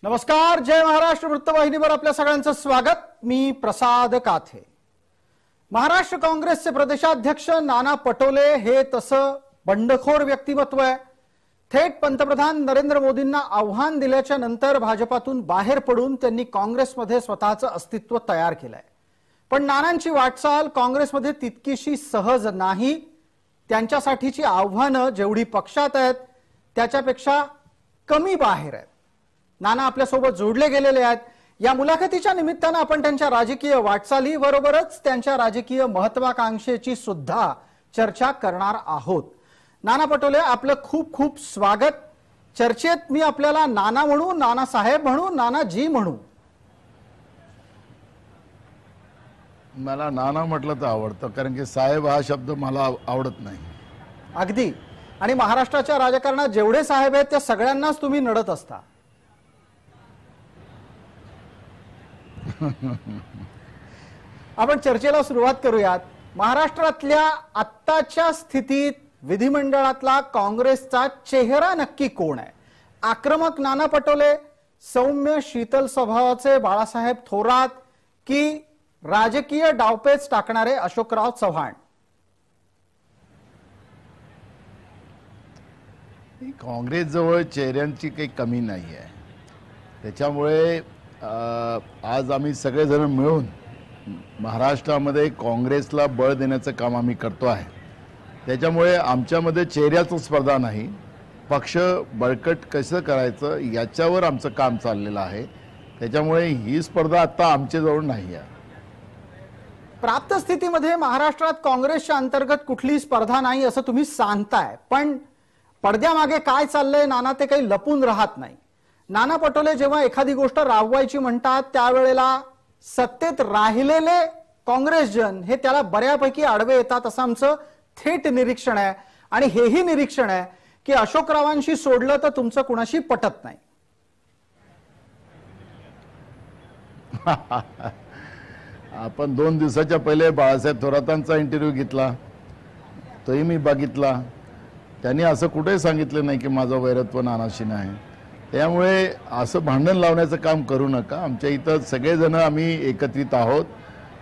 नमस्कार, जय महाराष्ट्र वृत्तवाहिनीवर आपल्या सगळ्यांचं स्वागत। मी प्रसाद काथे। महाराष्ट्र काँग्रेसचे प्रदेशाध्यक्ष नाना पटोले हे तसं बंडखोर व्यक्तिमत्व आहे। थेट पंतप्रधान नरेंद्र मोदींना आव्हान दिल्याच्या नंतर भाजपातून बाहेर पडून त्यांनी काँग्रेसमध्ये स्वतःचं अस्तित्व तयार केलंय। पण नानांची वाटचाल काँग्रेसमध्ये तितकीशी सहज नाही। त्यांच्यासाठीची आव्हानं जेवढी पक्षात आहेत त्याच्यापेक्षा कमी बाहेर आहेत। नाना आपल्या सोबत जोडले गेलेले आहेत। या मुलाखतीच्या निमित्ताने आपण त्यांच्या राजकीय वाटचाली बरोबरच त्यांच्या राजकीय महत्त्वाकांक्षेची सुद्धा चर्चा करणार आहोत। नाना पटोले, आपलं खूप खूप स्वागत। चर्चेत मी आपल्याला नाना म्हणू, नाना साहेब म्हणू, नानाजी म्हणू? मला नाना म्हटलं तर आवडतं, कारण की साहेब हा शब्द मला आवडत नाही। अगदी। आणि महाराष्ट्राच्या राजकारणात जेवढे साहेब आहेत त्या सगळ्यांनाच तुम्ही नडत असता। आपण चर्चेला सुरुवात करूयात। महाराष्ट्रातल्या आत्ताच्या स्थितीत विधिमंडळातला काँग्रेसचा चेहरा नक्की कोण आहे? आक्रमक नाना पटोले, सौम्य शीतल स्वभावाचे बाळासाहेब थोरात, की राजकीय डावपेच टाकणारे अशोकराव चव्हाण? काँग्रेस जवळ चेहऱ्यांची काही कमी नाही आहे। त्याच्यामुळे आज आम्ही सगळेजण मिळून महाराष्ट्रामध्ये काँग्रेसला बळ देण्याचं काम आम्ही करतो आहे। त्याच्यामुळे आमच्यामध्ये चेहऱ्याची स्पर्धा नाही, पक्ष बळकट कसं करायचं याच्यावर आमचं काम चाललेलं आहे। त्याच्यामुळे ही स्पर्धा आता आमच्याजवळ नाही आहे। प्राप्त स्थितीमध्ये महाराष्ट्रात काँग्रेसच्या अंतर्गत कुठली स्पर्धा नाही असं तुम्ही सांगताय, पण पडद्यामागे काय चाललंय नाना ते काही लपून राहत नाही। नाना पटोले जेव्हा एखादी गोष्ट राबवायची म्हणतात त्यावेळेला सत्तेत राहिलेले काँग्रेसजन हे त्याला बऱ्यापैकी आडवे येतात असं आमचं थेट निरीक्षण आहे। आणि हेही निरीक्षण आहे की अशोकरावांशी सोडलं तर तुमचं कुणाशी पटत नाही। आपण 2 दिवसाच्या पहिले बाळासाहेब थोरातांचा इंटरव्ह्यू घेतला, तोही मी बघितला। त्यांनी असं कुठेही सांगितलं नाही की माझं वैरत्व नानाशी नाही। त्यामुळे असं भांडण लावण्याचं काम करू नका। आमच्या इथं सगळेजण आम्ही एकत्रित आहोत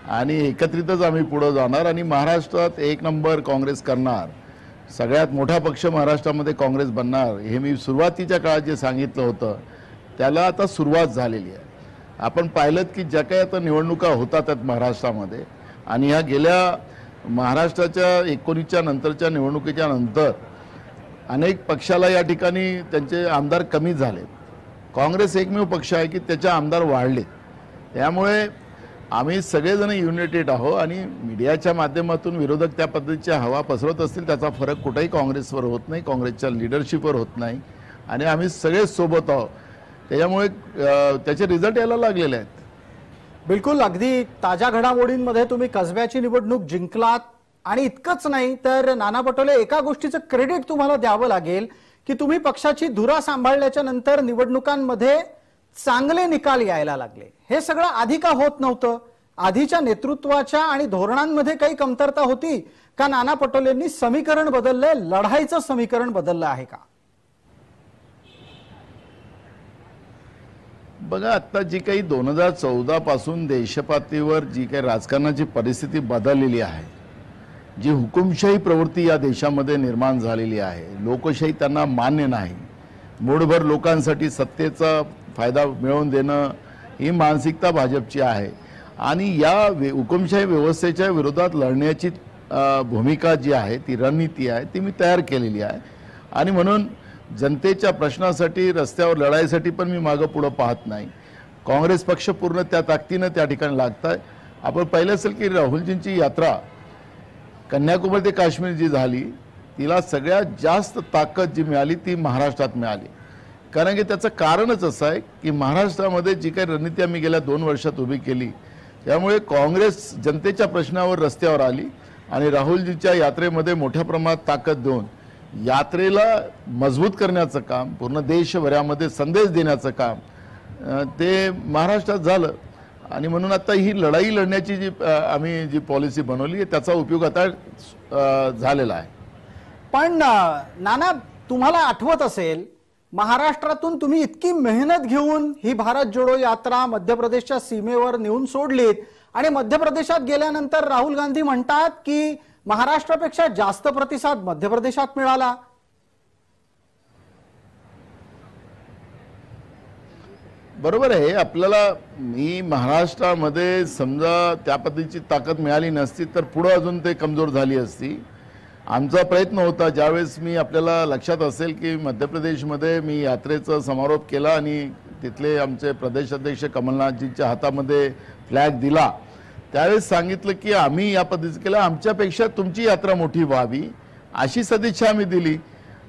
आणि एकत्रितच आम्ही पुढे जाणार आणि महाराष्ट्रात एक नंबर काँग्रेस करणार। सगळ्यात मोठा पक्ष महाराष्ट्रामध्ये काँग्रेस बनणार हे मी सुरुवातीच्या काळात जे सांगितलं होतं त्याला आता सुरुवात झालेली आहे। आपण पाहिलं की ज्या काही आता निवडणुका होतात आहेत महाराष्ट्रामध्ये आणि ह्या गेल्या महाराष्ट्राच्या 19च्या नंतरच्या निवडणुकीच्या नंतर अनेक पक्षाला या ठिकाणी त्यांचे आमदार कमी झाले। काँग्रेस एकमेव पक्ष आहे की त्याचे आमदार वाढले। त्यामुळे आम्ही सगळेजण युनायटेड आहोत आणि मीडियाच्या माध्यमातून विरोधक त्या पद्धतीच्या हवा पसरवत असतील त्याचा फरक कुठेही काँग्रेसवर होत नाही, काँग्रेसच्या लीडरशिपवर होत नाही आणि आम्ही सगळे सोबत आहोत। त्याच्यामुळे त्याचे रिझल्ट यायला लागलेले आहेत। बिलकुल। अगदी ताज्या घडामोडींमध्ये तुम्ही कसब्याची निवडणूक जिंकलात आणि इतकंच नाही तर नाना पटोले, एका गोष्टीचं क्रेडिट तुम्हाला द्यावं लागेल की तुम्ही पक्षाची धुरा सांभाळल्याच्या नंतर निवडणुकांमध्ये चांगले निकाल यायला लागले। हे सगळं आधी का होत नव्हतं? आधीच्या नेतृत्वाच्या आणि धोरणांमध्ये काही कमतरता होती का? नाना पटोलेंनी समीकरण बदलले, लढाईचं समीकरण बदललं आहे का? बघा, आता जी काही 2014 पासून देशपातळीवर जी काही राजकारणाची परिस्थिती बदललेली आहे, जी हुकुमशाही प्रवृत्ती या देशामध्ये निर्माण झालेली आहे, लोकशाही त्यांना मान्य नाही, मूठभर लोकांसाठी सत्तेचा फायदा मिळवून देणं ही मानसिकता भाजपची आहे आणि या हुकुमशाही व्यवस्थेच्या विरोधात लढण्याची भूमिका जी आहे ती रणनीती आहे ती मी तयार केलेली आहे। आणि म्हणून जनतेच्या प्रश्नासाठी रस्त्यावर लढाईसाठी पण मी मागं पुढं पाहत नाही। काँग्रेस पक्ष पूर्ण त्या ताकदीनं त्या ठिकाणी लागताय। आपण पाहिलं असेल की राहुलजींची यात्रा कन्याकुमारी ते काश्मीर जी झाली तिला सगळ्यात जास्त ताकद जी मिळाली ती महाराष्ट्रात मिळाली, कारण की त्याचं कारणच असं आहे की महाराष्ट्रामध्ये जी काही रणनीती आम्ही गेल्या 2 वर्षात उभी केली त्यामुळे काँग्रेस जनतेच्या प्रश्नावर रस्त्यावर आली आणि राहुलजींच्या यात्रेमध्ये मोठ्या प्रमाणात ताकद देऊन यात्रेला मजबूत करण्याचं काम, पूर्ण देशभरामध्ये संदेश देण्याचं काम ते महाराष्ट्रात झालं। आणि म्हणून आता ही लढाई लढण्याची जी आम्ही जी पॉलिसी बनवली त्याचा उपयोग आता झालेला आहे। पण नाना, तुम्हाला आठवत असेल महाराष्ट्रातून तुम्ही इतकी मेहनत घेऊन ही भारत जोडो यात्रा मध्य प्रदेशच्या सीमेवर नेऊन सोडलीत आणि मध्य प्रदेशात गेल्यानंतर राहुल गांधी म्हणतात की महाराष्ट्रापेक्षा जास्त प्रतिसाद मध्य प्रदेशात मिळाला। बरोबर आहे। आपल्याला मी महाराष्ट्रामध्ये समजा त्या पद्धतीची ताकद मिळाली नसती तर पुढे अजून ते कमजोर झाली असती। आमचा प्रयत्न होता, ज्यावेळेस मी आपल्याला लक्षात असेल की मध्य प्रदेशमध्ये मी यात्रेचा समारोप केला आणि तिथले आमचे प्रदेश अध्यक्ष कमलनाथजींच्या हातामध्ये फ्लॅग दिला, त्यावेळेस सांगितलं की आम्ही या पद्धतीचं केलं, आमच्यापेक्षा तुमची यात्रा मोठी व्हावी अशी सदिच्छा आम्ही दिली।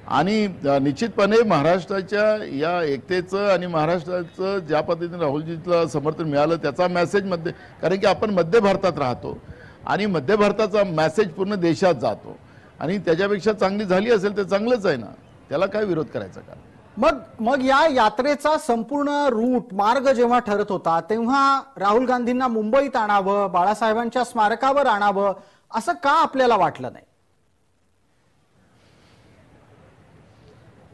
आणि निश्चितपणे महाराष्ट्राच्या या एकतेचं आणि महाराष्ट्राचं ज्या पद्धतीने राहुलजींचं समर्थन मिळालं त्याचा मेसेज मध्ये, कारण की आपण मध्य भारतात राहतो आणि मध्य भारताचा मेसेज पूर्ण देशात जातो आणि त्याच्यापेक्षा चांगली झाली असेल तर चांगलंच आहे ना, त्याला काय विरोध करायचा का। मग या यात्रेचा संपूर्ण रूट मार्ग जेव्हा ठरत होता तेव्हा राहुल गांधींना मुंबईत आणावं, बाळासाहेबांच्या स्मारकावर आणावं असं का आपल्याला वाटलं नाही?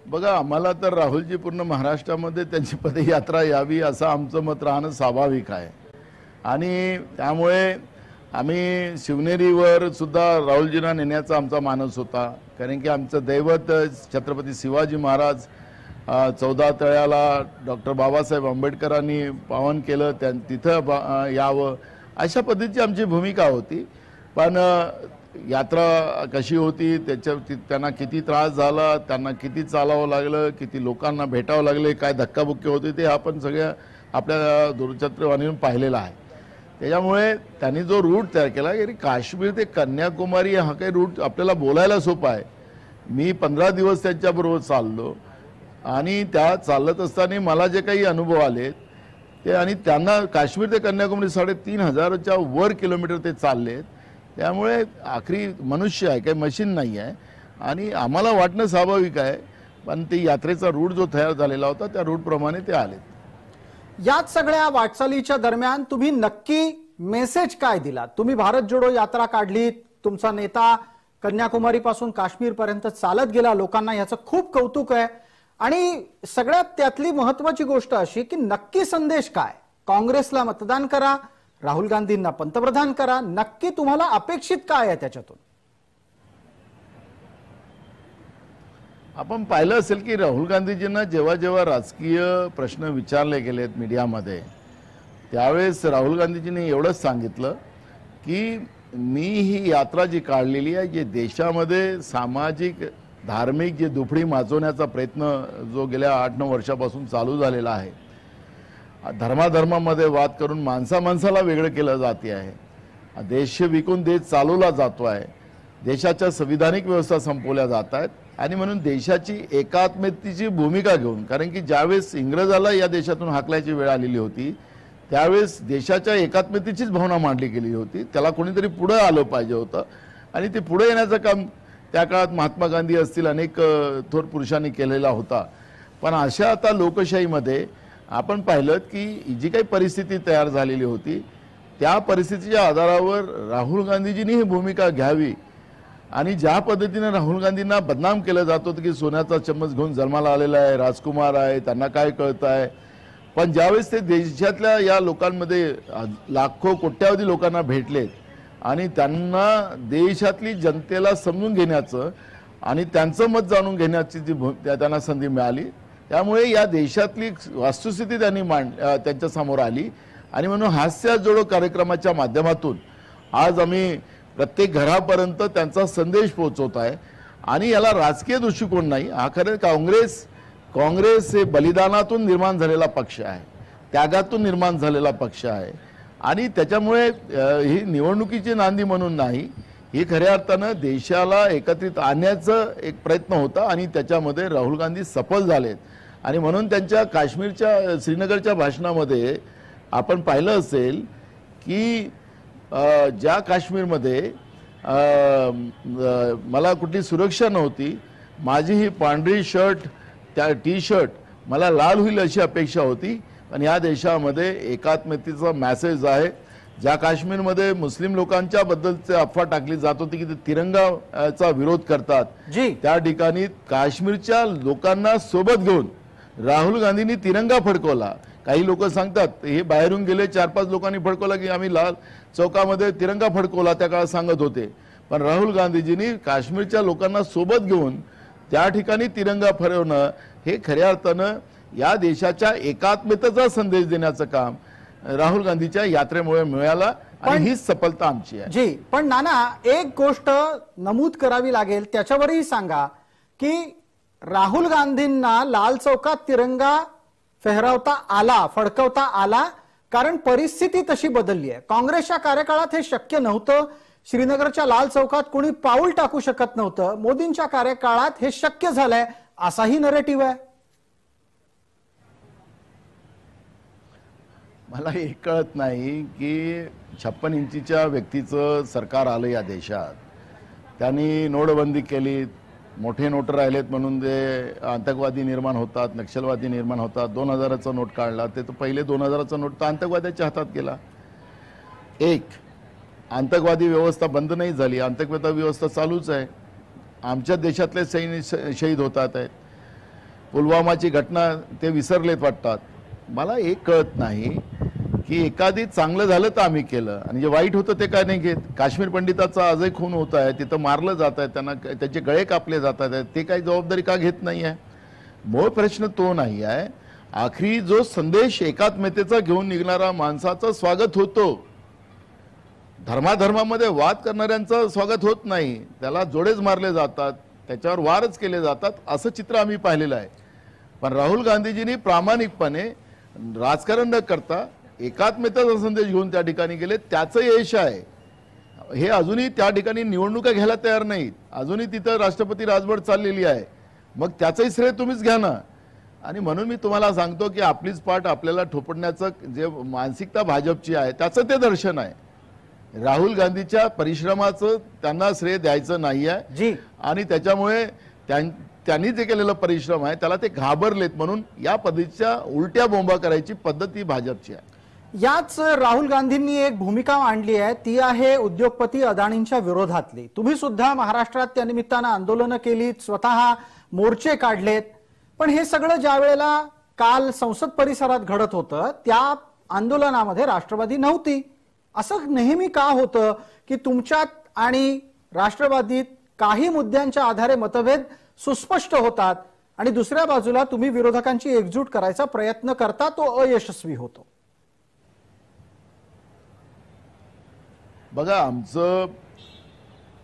बघा, आम्हाला तर राहुलजी पूर्ण महाराष्ट्रामध्ये त्यांची पदयात्रा यावी असं आमचं मत राहणं स्वाभाविक आहे आणि त्यामुळे आम्ही शिवनेरीवर सुद्धा राहुलजींना नेण्याचा आमचा मानस होता, कारण की आमचं दैवत छत्रपती शिवाजी महाराज 14 तळ्याला डॉक्टर बाबासाहेब आंबेडकरांनी पावन केलं, तिथं यावं अशा पद्धतीची आमची भूमिका होती। पण यात्रा कशी होती, त्यांना किती त्रास झाला, त्यांना किती चालावं लागलं, किती लोकांना भेटावं लागले, काय धक्काबुक्की होते ते आपण सगळ्या आपल्या दूरचित्रवाणीवरून पाहिलेलं आहे। त्याच्यामुळे त्यांनी जो रूट तयार केला की काश्मीर ते कन्याकुमारी हा काही रूट आपल्याला बोलायला सोपा आहे। मी 15 दिवस त्यांच्याबरोबर चाललो आणि त्या चालत असताना मला जे काही अनुभव आले ते, आणि त्यांना काश्मीर ते कन्याकुमारी 3,500च्या वर किलोमीटर ते चाललेत, त्यामुळे आखरी मनुष्य आहे, काही मशीन नाही आहे आणि आम्हाला वाटणं स्वाभाविक आहे। पण ते यात्रेचा रूट जो तयार झालेला होता त्या रूटप्रमाणे ते आले। याच सगळ्या वाटचालीच्या दरम्यान तुम्ही नक्की मेसेज काय दिला? तुम्ही भारत जोडो यात्रा काढली, तुमचा नेता कन्याकुमारी पासून काश्मीर पर्यंत चालत गेला, लोकांना याचं खूप कौतुक आहे आणि सगळ्यात त्यातली महत्त्वाची गोष्ट अशी की नक्की संदेश काय? काँग्रेसला मतदान करा, राहुल गांधींना पंतप्रधान करा, नक्की तुम्हाला अपेक्षित काय आहे त्याच्यातून? आपण पाहिलं असेल की राहुल गांधीजींना जेव्हा जेव्हा राजकीय प्रश्न विचारले गेलेत मीडियामध्ये त्यावेळेस राहुल गांधीजींनी एवढंच सांगितलं की मी ही यात्रा जी काढलेली आहे, जे देशामध्ये सामाजिक धार्मिक जे दुफडी माजवण्याचा प्रयत्न जो गेल्या 8-9 वर्षापासून चालू झालेला आहे, धर्माधर्मामध्ये वाद करून माणसाला वेगळं केलं जाते आहे, देश विकून देश चालवला जातो आहे, देशाच्या संविधानिक व्यवस्था संपवल्या जात आहेत आणि म्हणून देशाची एकात्मतेची भूमिका घेऊन, कारण की ज्यावेळेस इंग्रजाला या देशातून हाकलायची वेळ आलेली होती त्यावेळेस देशाच्या एकात्मतेचीच भावना मांडली गेली होती, त्याला कोणीतरी पुढे आलं पाहिजे होतं आणि ते पुढे येण्याचं काम त्या काळात महात्मा गांधी असतील अनेक थोर पुरुषांनी केलेला होता। पण अशा आता लोकशाहीमध्ये आपण पाहिलं की जी काही परिस्थिती तयार झालेली होती त्या परिस्थितीच्या आधारावर राहुल गांधीजींनी ही भूमिका घ्यावी आणि ज्या पद्धतीने राहुल गांधींना बदनाम केलं जात होतं की सोन्याचा चम्मच घेऊन जन्माला आलेला आहे, राजकुमार आहे, त्यांना काय कळत आहे, पण ज्यावेळेस ते देशातल्या या लोकांमध्ये लाखो कोट्यावधी लोकांना भेटलेत आणि त्यांना देशातली जनतेला समजून घेण्याचं आणि त्यांचं मत जाणून घेण्याची जी त्यांना संधी मिळाली, त्यामुळे या देशातली वस्तुस्थिती त्यांनी त्यांच्या समोर आली आणि म्हणून हास्य जोडो कार्यक्रमाच्या माध्यमातून आज आम्ही प्रत्येक घरापर्यंत त्यांचा संदेश पोहोचवत आहे आणि याला राजकीय दृष्टिकोन नाही, हा खरं काँग्रेस हे बलिदानातून निर्माण झालेला पक्ष आहे, त्यागातून निर्माण झालेला पक्ष आहे आणि त्याच्यामुळे ही निवडणुकीची नांदी म्हणून नाही, ही खऱ्या अर्थानं देशाला एकत्रित आणण्याचं एक प्रयत्न होता आणि त्याच्यामध्ये राहुल गांधी सफल झालेत आणि म्हणून त्यांच्या काश्मीरच्या श्रीनगरच्या भाषणामध्ये आपण पाहिलं असेल की ज्या काश्मीरमध्ये मला कुठली सुरक्षा नव्हती, माझी ही पांढरी शर्ट त्या टी शर्ट मला लाल होईल अशी अपेक्षा होती, पण या देशामध्ये एकात्मतेचा मेसेज आहे। ज्या काश्मीरमध्ये मुस्लिम लोकांच्या बद्दलचे अफवा टाकली जात होती की ते तिरंगाचा विरोध करतात, त्या ठिकाणी काश्मीरच्या लोकांना सोबत घेऊन राहुल गांधींनी तिरंगा फडकवला. काही लोक सांगतात हे बाहेरून गेले 4-5 लोकांनी फडकवला की आम्ही लाल चौकामध्ये तिरंगा फडकवला त्या काळात सांगत होते. पण राहुल गांधीजींनी काश्मीरच्या लोकांना सोबत घेऊन त्या ठिकाणी तिरंगा फडकवणं हे खऱ्या अर्थानं या देशाच्या एकात्मतेचा संदेश देण्याचं काम राहुल गांधीच्या यात्रेमुळे मिळाला आणि हीच सफलता आमची आहे. जी, पण नाना एक गोष्ट नमूद करावी लागेल, त्याच्यावरही सांगा की राहुल गांधींना लाल चौकात तिरंगा फडकवता आला कारण परिस्थिती तशी बदलली आहे. काँग्रेसच्या कार्यकाळात हे शक्य नव्हतं. श्रीनगरच्या लाल चौकात कोणी पाऊल टाकू शकत नव्हतं. मोदींच्या कार्यकाळात हे शक्य झालंय असाही नरेटिव्ह आहे. मला हे कळत नाही की 56 इंचीच्या व्यक्तीचं सरकार आलं या देशात. त्यांनी नोटबंदी केली, मोठे नोट राहिलेत म्हणून जे आतंकवादी निर्माण होतात, नक्षलवादी निर्माण होतात. 2000चा नोट काढला, ते तर पहिले 2000चा नोट तर आतंकवाद्याच्या हातात गेला. एक आतंकवादी व्यवस्था बंद नाही झाली, आतंकवादी व्यवस्था चालूच आहे. आमच्या देशातले सैनिक शहीद होतात आहेत. पुलवामाची घटना ते विसरलेत वाटतात. मला एक कळत नाही की एखादी चांगलं झालं तर आम्ही केलं आणि जे वाईट होतं ते काय नाही घेत. काश्मीर पंडिताचा आजही खून होत आहे, तिथं मारलं जात आहे, त्यांना त्याचे गळे कापले जातात आहेत, ते काही जबाबदारी का घेत नाही आहे. मूळ प्रश्न तो नाही आहे. आखरी जो संदेश एकात्मतेचा घेऊन निघणारा माणसाचं स्वागत होतो. धर्माधर्मामध्ये वाद करणाऱ्यांचं स्वागत होत नाही, त्याला जोडेच मारले जातात, त्याच्यावर वारच केले जातात, असं चित्र आम्ही पाहिलेलं आहे. पण राहुल गांधीजींनी प्रामाणिकपणे राजकारण न करता एकात्मतेचा संदेश घेऊन त्या ठिकाणी गेले, त्याचं यश आहे. हे अजूनही त्या ठिकाणी निवडणुका घ्यायला तयार नाहीत, अजूनही तिथं राष्ट्रपती राजवट चाललेली आहे. मग त्याचंही श्रेय तुम्हीच घ्या ना. आणि म्हणून मी तुम्हाला सांगतो की आपलीच पाठ आपल्याला ठोपडण्याचं जे मानसिकता भाजपची आहे त्याचं ते दर्शन आहे. राहुल गांधीच्या परिश्रमाचं त्यांना श्रेय द्यायचं नाही आहे आणि त्याच्यामुळे त्यांनी जे केलेलं परिश्रम आहे त्याला ते घाबरलेत म्हणून या पद्धतीच्या उलट्या बोंबा करायची पद्धत ही भाजपची आहे. याच राहुल गांधींनी एक भूमिका मांडली आहे, ती आहे उद्योगपती अदानींच्या विरोधातली. तुम्ही सुद्धा महाराष्ट्रात त्या निमित्तानं आंदोलनं केलीत, स्वतः मोर्चे काढलेत. पण हे सगळं ज्या वेळेला काल संसद परिसरात घडत होतं त्या आंदोलनामध्ये राष्ट्रवादी नव्हती. असं नेहमी का होतं की तुमच्यात आणि राष्ट्रवादीत काही मुद्द्यांच्या आधारे मतभेद सुस्पष्ट होतात आणि दुसऱ्या बाजूला तुम्ही विरोधकांची एकजूट करायचा प्रयत्न करता, तो अयशस्वी होतो? बघा,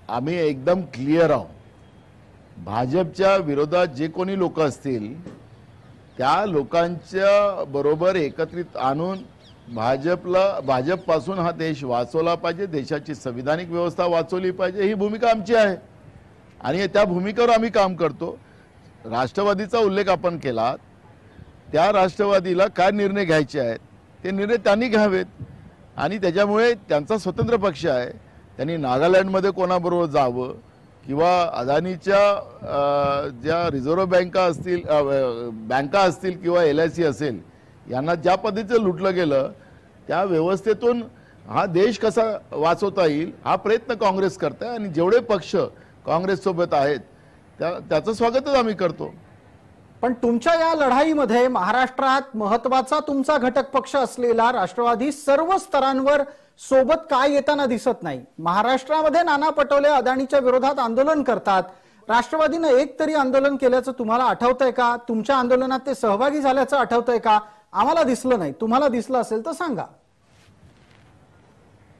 आम्ही एकदम क्लिअर आहोत. भाजपच्या विरोधात जे कोणी लोक असतील त्या लोकांच्या बरोबर एकत्रित आणून भाजपपासून हा देश वाचवला पाहिजे, देशाची संविधानिक व्यवस्था वाचवली पाहिजे, ही भूमिका आमची आहे आणि त्या भूमिकेवर आम्ही काम करतो. राष्ट्रवादीचा उल्लेख आपण केला, त्या राष्ट्रवादीला काय निर्णय घ्यायचे आहेत ते निर्णय त्यांनी घ्यावेत आणि त्याच्यामुळे त्यांचा स्वतंत्र पक्ष आहे. त्यांनी नागालँडमध्ये कोणाबरोबर जावं किंवा अदानीच्या ज्या रिझर्व्ह बँका असतील किंवा LIC असेल, यांना ज्या पद्धतीचं लुटलं गेलं त्या व्यवस्थेतून हा देश कसा वाचवता येईल हा प्रयत्न काँग्रेस करते आणि जेवढे पक्ष काँग्रेस सोबत आहेत त्याचं स्वागतच आम्ही करतो. पण तुमच्या या लढाईमध्ये महाराष्ट्रात महत्वाचा तुमचा घटक पक्ष असलेला राष्ट्रवादी सर्व स्तरांवर सोबत काय येताना दिसत नाही. महाराष्ट्रामध्ये नाना पटोले अदानीच्या विरोधात आंदोलन करतात, राष्ट्रवादीनं एक तरी आंदोलन केल्याचं तुम्हाला आठवतंय का? तुमच्या आंदोलनात ते सहभागी झाल्याचं आठवतंय का? आम्हाला दिसलं नाही, तुम्हाला दिसलं असेल तर सांगा.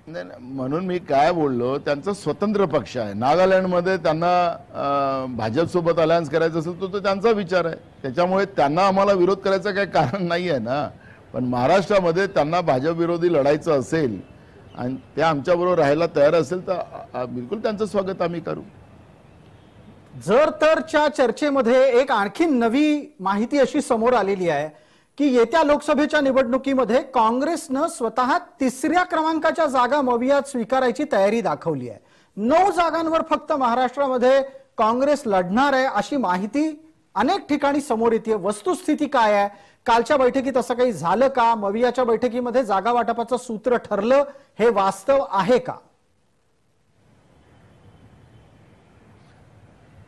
म्हणून मी काय बोललो, त्यांचा स्वतंत्र पक्ष आहे. नागालँडमध्ये त्यांना भाजपसोबत अलायन्स करायचं असेल तो त्यांचा विचार आहे, त्याच्यामुळे त्यांना आम्हाला विरोध करायचं काही कारण नाही आहे ना. पण महाराष्ट्रामध्ये त्यांना भाजप विरोधी लढायचं असेल आणि ते आमच्याबरोबर राहायला तयार असेल तर बिलकुल त्यांचं स्वागत आम्ही करू. जर तरच्या चर्चेमध्ये एक आणखी नवी माहिती अशी समोर आलेली आहे की येत्या लोकसभेच्या निवडणुकीमध्ये काँग्रेसनं स्वतः 3ऱ्या क्रमांकाच्या जागा मवियात स्वीकारायची तयारी दाखवली आहे. 9 जागांवर फक्त महाराष्ट्रामध्ये काँग्रेस लढणार आहे अशी माहिती अनेक ठिकाणी समोर येते. वस्तुस्थिती काय आहे? कालच्या बैठकीत असं काही झालं का? मवियाच्या बैठकीमध्ये जागा वाटपाचं सूत्र ठरलं, हे वास्तव आहे का?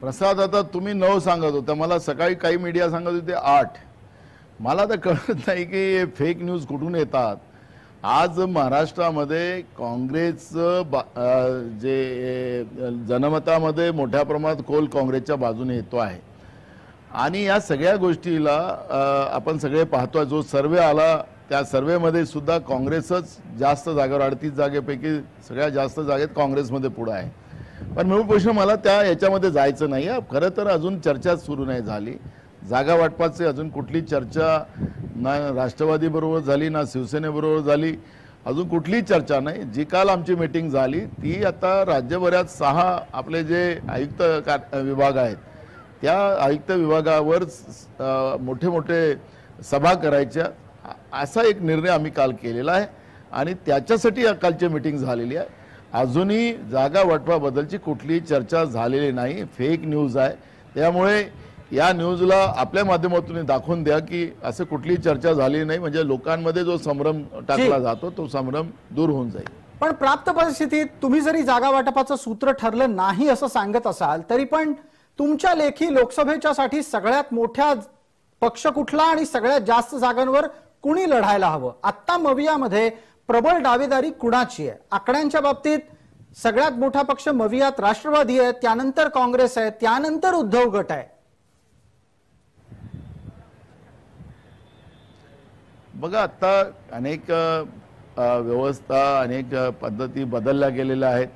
प्रसाद, आता तुम्ही 9 सांगत होता, मला सकाळी काही मीडिया सांगत होते 8. मला तर कळत नाही की फेक न्यूज कुठून येतात। आज महाराष्ट्रामध्ये काँग्रेसचं जे जनमतामध्ये मोठ्या प्रमाणात कोल काँग्रेसच्या बाजूने येतो आहे आणि या सगळ्या गोष्टीला आपण सगळे पाहतोय। जो सर्वे आला त्या सर्वेमध्ये सुद्धा काँग्रेसच जास्त जागेवर 38 जागेपैकी सगळ्यात जास्त जागेत काँग्रेसमध्ये पुढे आहे। पण मूळ प्रश्न मला याच्यामध्ये जायचं नाही आहे। खरं तर अजून चर्चा सुरू नाही झाली, जागा वाटपाची अजून कुठली चर्चा ना राष्ट्रवादी बरोबर झाली ना शिवसेनेबरोबर झाली, अजून कुठलीही चर्चा नाही। जी काल आमची मीटिंग झाली ती आता राज्यभरात 6 आपले जे आयुक्त विभाग आहेत त्या आयुक्त विभागावर मोठे मोठे सभा करायच्या असा एक निर्णय आम्ही काल केलेला आहे आणि त्याच्यासाठी कालची मीटिंग झालेली आहे। अजूनही जागा वाटपाबद्दलची कुठलीही चर्चा झालेली नाही, फेक न्यूज आहे। त्यामुळे या न्यूजला आपल्या माध्यमातून दाखवून द्या की असं कुठलीही चर्चा झाली नाही, म्हणजे लोकांमध्ये जो संभ्रम टाकला जातो तो संभ्रम दूर होऊन जाईल। पण प्राप्त परिस्थितीत तुम्ही जरी जागा वाटपाचं सूत्र ठरलं नाही असं सांगत असाल तरी पण तुमच्या लेखी लोकसभेच्यासाठी सगळ्यात मोठा पक्ष कुठला आणि सगळ्यात जास्त जागांवर कुणी लढायला हवं? आता मवियामध्ये प्रबळ दावेदारी कुणाची आहे? आकड्यांच्या बाबतीत सगळ्यात मोठा पक्ष मवियात राष्ट्रवादी आहे, त्यानंतर काँग्रेस आहे, त्यानंतर उद्धव गट आहे। बघा आता अनेक व्यवस्था अनेक पद्धती बदलल्या गेलेल्या आहेत।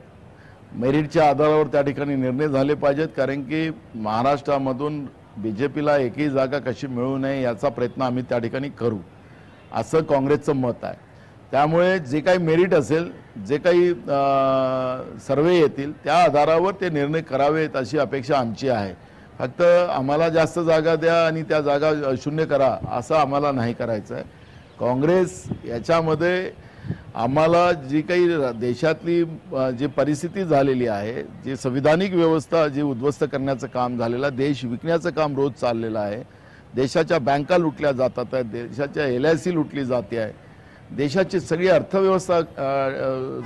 मेरिटच्या आधारावर त्या ठिकाणी निर्णय झाले पाहिजेत, कारण की महाराष्ट्रामधून बीजेपीला एकही जागा कशी मिळू नये याचा प्रयत्न आम्ही त्या ठिकाणी करू असं काँग्रेसचं मत आहे। त्यामुळे जे काही मेरिट असेल, जे काही सर्वे येतील त्या आधारावर ते निर्णय करावेत अशी अपेक्षा आमची आहे। फक्त आम्हाला जास्त जागा द्या आणि त्या जागा शून्य करा असं आम्हाला नाही करायचं आहे। काँग्रेस याच्यामध्ये आम्हाला जी काही देशातली जी परिस्थिती झालेली आहे, जी संविधानिक व्यवस्था जी उद्ध्वस्त करण्याचं काम झालेलं आहे, देश विकण्याचं काम रोज चाललेलं आहे, देशाच्या बँका लुटल्या जातात आहेत, देशाच्या LIC लुटली जाते आहे, देशाची सगळी अर्थव्यवस्था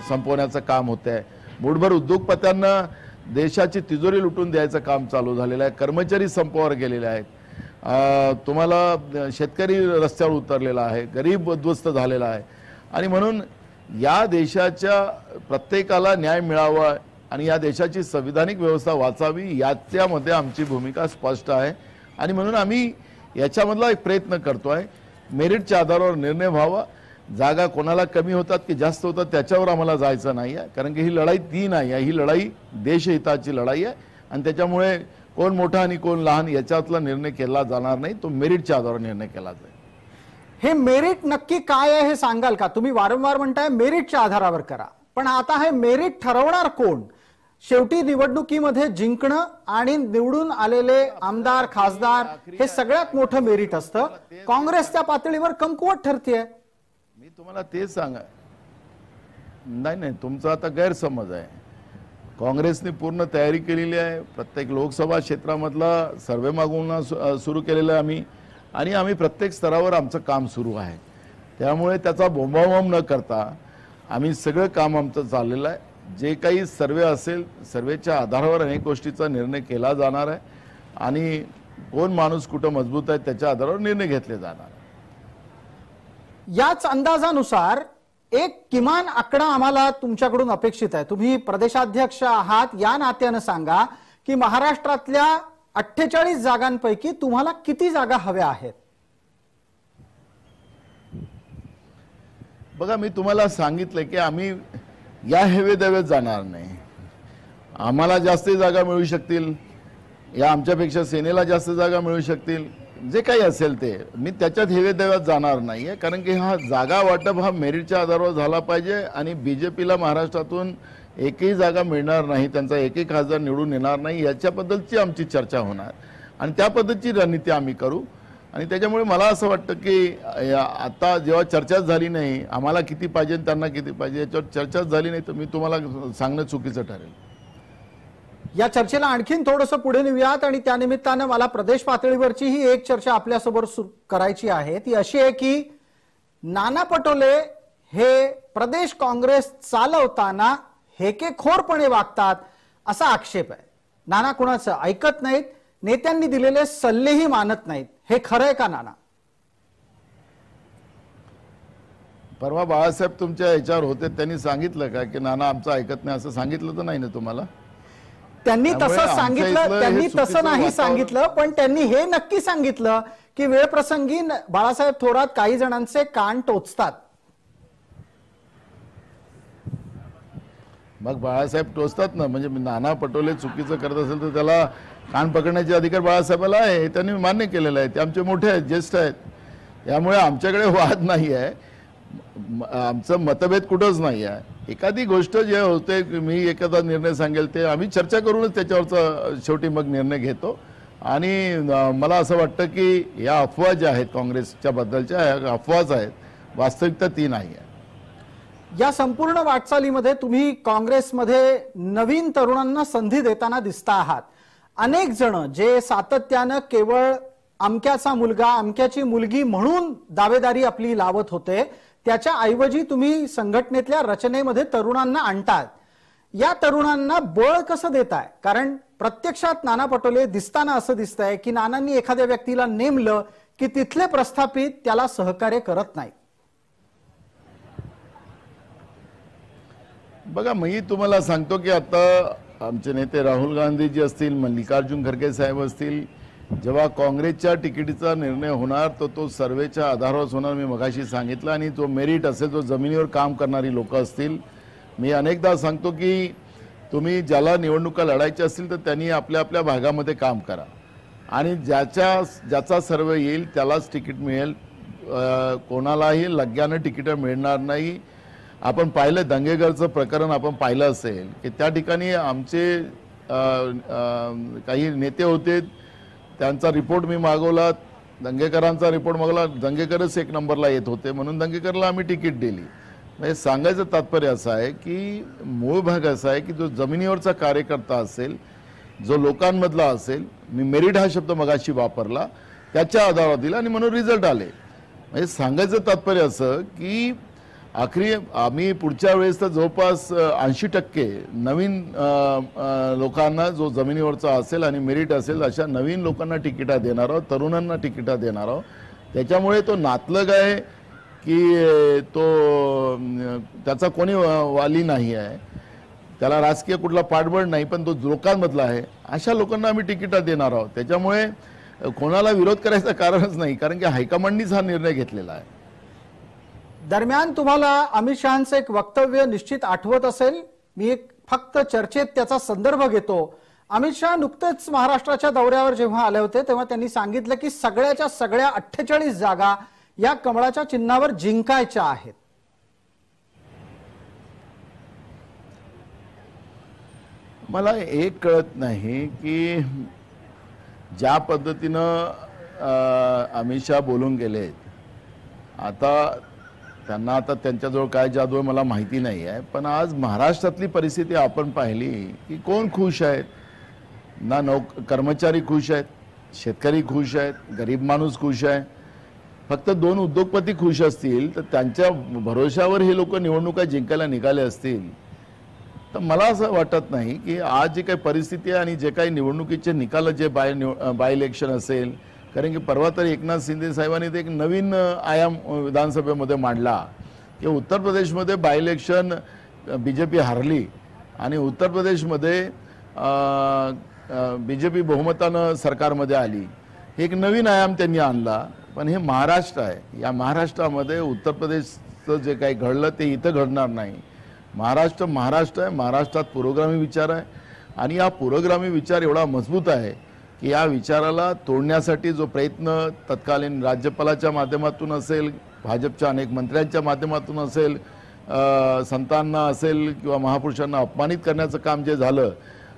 संपवण्याचं काम होतं आहे, मूठभर उद्योगपत्यांना देशाची तिजोरी लुटून द्यायचं काम चालू झालेलं आहे, कर्मचारी संपावर गेलेले आहेत, तुम्हाला शेतकरी रस्त्यावर उतरलेला आहे, गरीब उद्ध्वस्त झालेला आहे। आणि म्हणून या देशाच्या प्रत्येकाला न्याय मिळावा आणि या देशाची संविधानिक व्यवस्था वाचावी याच्यामध्ये आमची भूमिका स्पष्ट आहे आणि म्हणून आम्ही याच्यामधला एक प्रयत्न करतोय। मेरिटच्या आधारावर निर्णय व्हावा, जागा कोणाला कमी होतात की जास्त होतात त्याच्यावर आम्हाला जायचं नाही आहे, कारण की ही लढाई ती नाही आहे, ही लढाई देशहिताची लढाई आहे आणि त्याच्यामुळे कोण मोठा आणि कोण लहान याच्यातला निर्णय केला जाणार नाही, तो मेरिटच्या आधारावर निर्णय केला जाईल। हे मेरिट नक्की काय आहे हे सांगाल का? तुम्ही वारंवार म्हणताय मेरिटच्या आधारावर करा, पण आता हे मेरिट ठरवणार कोण? शेवटी निवडणुकीमध्ये जिंकणं आणि निवडून आलेले आमदार खासदार हे सगळ्यात मोठं मेरिट असतं। काँग्रेस त्या पातळीवर कमकुवत ठरतेय। मी तुम्हाला तेच सांगा, नाही तुमचा आता गैरसमज आहे। काँग्रेसने पूर्ण तयारी केलेली आहे, प्रत्येक लोकसभा क्षेत्रामधला सर्वे मागवून सुरू केलेला आहे आम्ही आणि आम्ही प्रत्येक स्तरावर आमचं काम सुरू आहे। त्यामुळे त्याचा बोंबाबोंब न करता आम्ही सगळं काम आमचं चाललेलं आहे। जे काही सर्वे असेल सर्वेच्या आधारावर अनेक गोष्टीचा निर्णय केला जाणार आहे आणि कोण माणूस कुठं मजबूत आहे त्याच्या आधारावर निर्णय घेतले जाणार। याच अंदाजानुसार एक किमान आकडा आम्हाला तुमच्याकडून अपेक्षित आहे। तुम्ही प्रदेशाध्यक्ष आहात या नात्यानं सांगा की महाराष्ट्रातल्या 48 जागांपैकी तुम्हाला किती जागा हव्या आहेत? बघा मी तुम्हाला सांगितलं की आम्ही या हेवे देवेत जाणार नाही। आम्हाला जास्त जागा मिळू शकतील, या आमच्यापेक्षा सेनेला जास्त जागा मिळू शकतील, जे काही असेल ते मी त्याच्यात हेवे देव्यात जाणार नाहीये, कारण की हा जागा वाटप हा मेरिटच्या आधारावर झाला पाहिजे आणि बीजेपीला महाराष्ट्रातून एकही जागा मिळणार नाही, त्यांचा एकही खासदार निवडून येणार नाही याच्याबद्दलची आमची चर्चा होणार आणि त्या पद्धतीची रणनीती आम्ही करू। आणि त्याच्यामुळे मला असं वाटतं की आता जेव्हा चर्चाच झाली नाही आम्हाला किती पाहिजे त्यांना किती पाहिजे याच्यावर चर्चाच झाली नाही तर मी तुम्हाला सांगणं चुकीचं ठरेल। या चर्चेला आणखीन थोडंसं पुढे नेऊयात आणि त्यानिमित्तानं मला प्रदेश पातळीवरची ही एक चर्चा आपल्यासोबत करायची आहे। ती अशी आहे की नाना पटोले हे प्रदेश काँग्रेस चालवताना हेकेखोरपणे वागतात असा आक्षेप आहे। नाना कुणाचं ऐकत नाहीत, नेत्यांनी दिलेले सल्लेही मानत नाहीत, हे खरंय का नाना? परवा बाळासाहेब तुमच्या याच्यावर होते, त्यांनी सांगितलं का की नाना आमचं ऐकत नाही, असं सांगितलं तर नाही ना तुम्हाला? त्यांनी तसं सांगितलं, त्यांनी तसं नाही सांगितलं, पण त्यांनी हे नक्की सांगितलं की वेळप्रसंगी बाळासाहेब थोरात काही जणांचे कान टोचतात. मग बाळासाहेब टोचतात ना, म्हणजे नाना पटोले चुकीचं करत असेल तर त्याला कान पकडण्याचे अधिकार बाळासाहेबाला आहे, हे त्यांनी मान्य केलेलं आहे. ते आमचे मोठे आहेत, ज्येष्ठ आहेत, त्यामुळे आमच्याकडे वाद नाही आहे, आमचं मतभेद कुठंच नाही आहे. एखादी गोष्ट जे होते, मी एखादा निर्णय सांगेल ते आम्ही चर्चा करूनच त्याच्यावरचा शेवटी मग निर्णय घेतो. आणि मला असं वाटतं की या अफवा ज्या आहेत काँग्रेसच्या बद्दलच्या, ह्या अफवाच आहेत, वास्तविकता ती नाही आहे. या संपूर्ण वाटचालीमध्ये तुम्ही काँग्रेसमध्ये नवीन तरुणांना संधी देताना दिसता आहात. अनेक जण जे सातत्यानं केवळ अमक्याचा मुलगा अमक्याची मुलगी म्हणून दावेदारी आपली लावत होते, त्याच्या ऐवजी तुम्ही संघटनेतल्या रचनेमध्ये तरुणांना आणतात. या तरुणांना बळ कसं देताय? कारण प्रत्यक्षात नाना पटोले दिसताना असं दिसतंय की नानांनी एखाद्या व्यक्तीला नेमलं की तिथले प्रस्थापित त्याला सहकार्य करत नाही. बघा, मी तुम्हाला सांगतो की आता आमचे नेते राहुल गांधीजी असतील, मल्लिकार्जुन खरगे साहेब असतील, जेव्हा काँग्रेसच्या तिकिटीचा निर्णय होणार तर तो सर्वेच्या आधारावर होणार, मी मगाशी सांगितलं. आणि जो मेरिट असेल, जो जमिनीवर काम करणारी लोक असतील, मी अनेकदा सांगतो की तुम्ही ज्याला निवडणुका लढायच्या असतील तर त्यांनी आपल्या आपल्या भागामध्ये काम करा आणि ज्याचा सर्वे येईल त्यालाच तिकीट मिळेल, कोणालाही लगग्यानं तिकीटं मिळणार नाही. आपण पाहिलं दंगेकरचं प्रकरण, आपण पाहिलं असेल की त्या ठिकाणी आमचे काही नेते होते, त्यांचा रिपोर्ट मी मागवला, दंगेकरांचा रिपोर्ट मागवला, दंगेकरच एक नंबरला येत होते म्हणून दंगेकरला आम्ही तिकीट दिली. म्हणजे सांगायचं तात्पर्य असं आहे की मूळ भाग असा आहे की जो जमिनीवरचा कार्यकर्ता असेल, जो लोकांमधला असेल, मी मेरिट हा शब्द मगाशी वापरला, त्याच्या आधारावर दिला आणि म्हणून रिझल्ट आले. म्हणजे सांगायचं तात्पर्य असं की आखरी आम्ही पुढच्या वेळेस तर जवळपास 80% नवीन लोकांना, जो जमिनीवरचा असेल आणि मेरिट असेल अशा नवीन लोकांना तिकिटा देणार आहोत, तरुणांना तिकिटा देणार आहोत. त्याच्यामुळे तो नातलग आहे की तो त्याचा कोणी वाली नाही आहे, त्याला राजकीय कुठला पाठबळ नाही, पण तो लोकांमधला आहे, अशा लोकांना आम्ही तिकिटा देणार आहोत. त्याच्यामुळे कोणाला विरोध करायचं कारणच नाही, कारण की हायकमांडनीच हा निर्णय घेतलेला आहे. दरम्यान तुम्हाला अमित शहांचं एक वक्तव्य निश्चित आठवत असेल, मी एक फक्त चर्चेत त्याचा संदर्भ घेतो. अमित शहा नुकतेच महाराष्ट्राच्या दौऱ्यावर जेव्हा आले होते तेव्हा त्यांनी सांगितलं की सगळ्याच्या सगळ्या 48 जागा या कमळाच्या चिन्हावर जिंकायच्या आहेत. मला एक कळत नाही की ज्या पद्धतीनं अमित शहा बोलून गेलेत, त्यांना त्यांच्याजवळ काय जादू आहे मला माहिती नाही आहे, पण आज महाराष्ट्रातली परिस्थिती आपण पाहिली की कोण खुश आहेत ना? कर्मचारी खुश आहेत, शेतकरी खुश आहेत, गरीब माणूस खुश आहे. फक्त 2 उद्योगपती खुश असतील तर त्यांच्या भरोशावर हे लोक निवडणुका जिंकायला निघाले असतील तर मला असं वाटत नाही की आज जी काही परिस्थिती आहे आणि जे काही निवडणुकीचे निकाल, जे बाय इलेक्शन असेल, कारण की परवा तर एकनाथ शिंदे साहेबांनी ते एक नवीन आयाम विधानसभेमध्ये मांडला की उत्तर प्रदेशमध्ये बाय इलेक्शन बीजेपी हारली आणि उत्तर प्रदेशमध्ये बीजेपी बहुमतानं सरकारमध्ये आली. एक नवीन आयाम त्यांनी आणला. पण हे महाराष्ट्र आहे, या महाराष्ट्रामध्ये उत्तर प्रदेशचं जे काही घडलं ते इथं घडणार नाही. महाराष्ट्र आहे, महाराष्ट्रात पुरोगामी विचार आहे आणि हा पुरोगामी विचार एवढा मजबूत आहे की या विचाराला तोडण्यासाठी जो प्रयत्न तत्कालीन राज्यपालाच्या माध्यमातून असेल, भाजपच्या अनेक मंत्र्यांच्या माध्यमातून असेल, संतांना असेल किंवा महापुरुषांना अपमानित करण्याचं काम जे झालं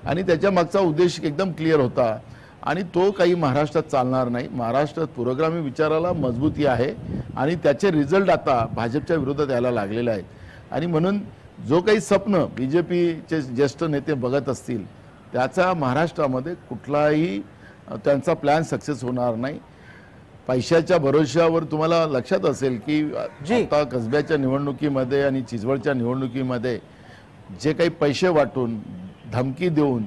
आणि त्याच्या मागचा उद्देश एकदम क्लिअर होता आणि तो काही महाराष्ट्रात चालणार नाही. महाराष्ट्रात पुरोगामी विचाराला मजबूती आहे आणि त्याचे रिझल्ट आता भाजपच्या विरोधात यायला लागलेले आहेत. आणि म्हणून जो काही स्वप्न बीजेपीचे ज्येष्ठ नेते बघत असतील त्याचा महाराष्ट्रामध्ये कुठलाही त्यांचा प्लॅन सक्सेस होणार नाही. पैशाच्या भरोश्यावर तुम्हाला लक्षात असेल की आता कसब्याच्या निवडणुकीमध्ये आणि चिंचवडच्या निवडणुकीमध्ये जे काही पैसे वाटून, धमकी देऊन,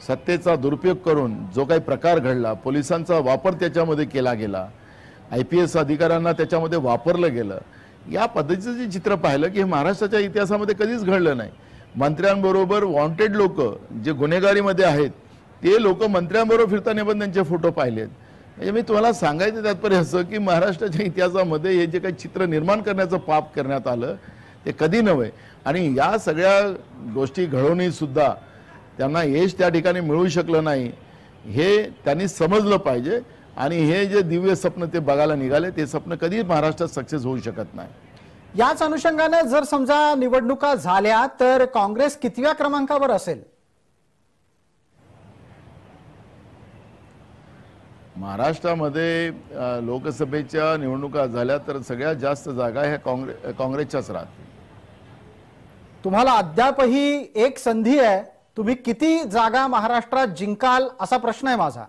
सत्तेचा दुरुपयोग करून जो काही प्रकार घडला, पोलिसांचा वापर त्याच्यामध्ये केला गेला, IPS अधिकाऱ्यांना त्याच्यामध्ये वापरलं गेलं, या पद्धतीचं जे चित्र पाहिलं की हे महाराष्ट्राच्या इतिहासामध्ये कधीच घडलं नाही. मंत्र्यांबरोबर वॉन्टेड लोक जे गुन्हेगारीमध्ये आहेत ते लोक मंत्र्यांबरोबर फिरताना पण त्यांचे फोटो पाहिलेत. म्हणजे मी तुम्हाला सांगायचं तात्पर्य असं की महाराष्ट्राच्या इतिहासामध्ये हे जे काही चित्र निर्माण करण्याचं पाप करण्यात आलं ते कधी नव्हे. आणि या सगळ्या गोष्टी घडवूनही सुद्धा त्यांना यश त्या ठिकाणी मिळू शकलं नाही हे त्यांनी समजलं पाहिजे. आणि हे जे दिव्य स्वप्न ते बघायला निघाले ते स्वप्न कधीच महाराष्ट्रात सक्सेस होऊ शकत नाही. याच अनुषंगाने जर समजा निवडणुका झाल्या तर काँग्रेस कितव्या क्रमांकावर असेल? महाराष्ट्रामध्ये लोकसभेच्या निवडणुका झाल्या तर सगळ्यात जास्त जागा ह्या काँग्रेसच्याच राहतील. तुम्हाला अद्यापही एक संधी आहे, तुम्ही किती जागा महाराष्ट्रात जिंकाल असा प्रश्न आहे माझा.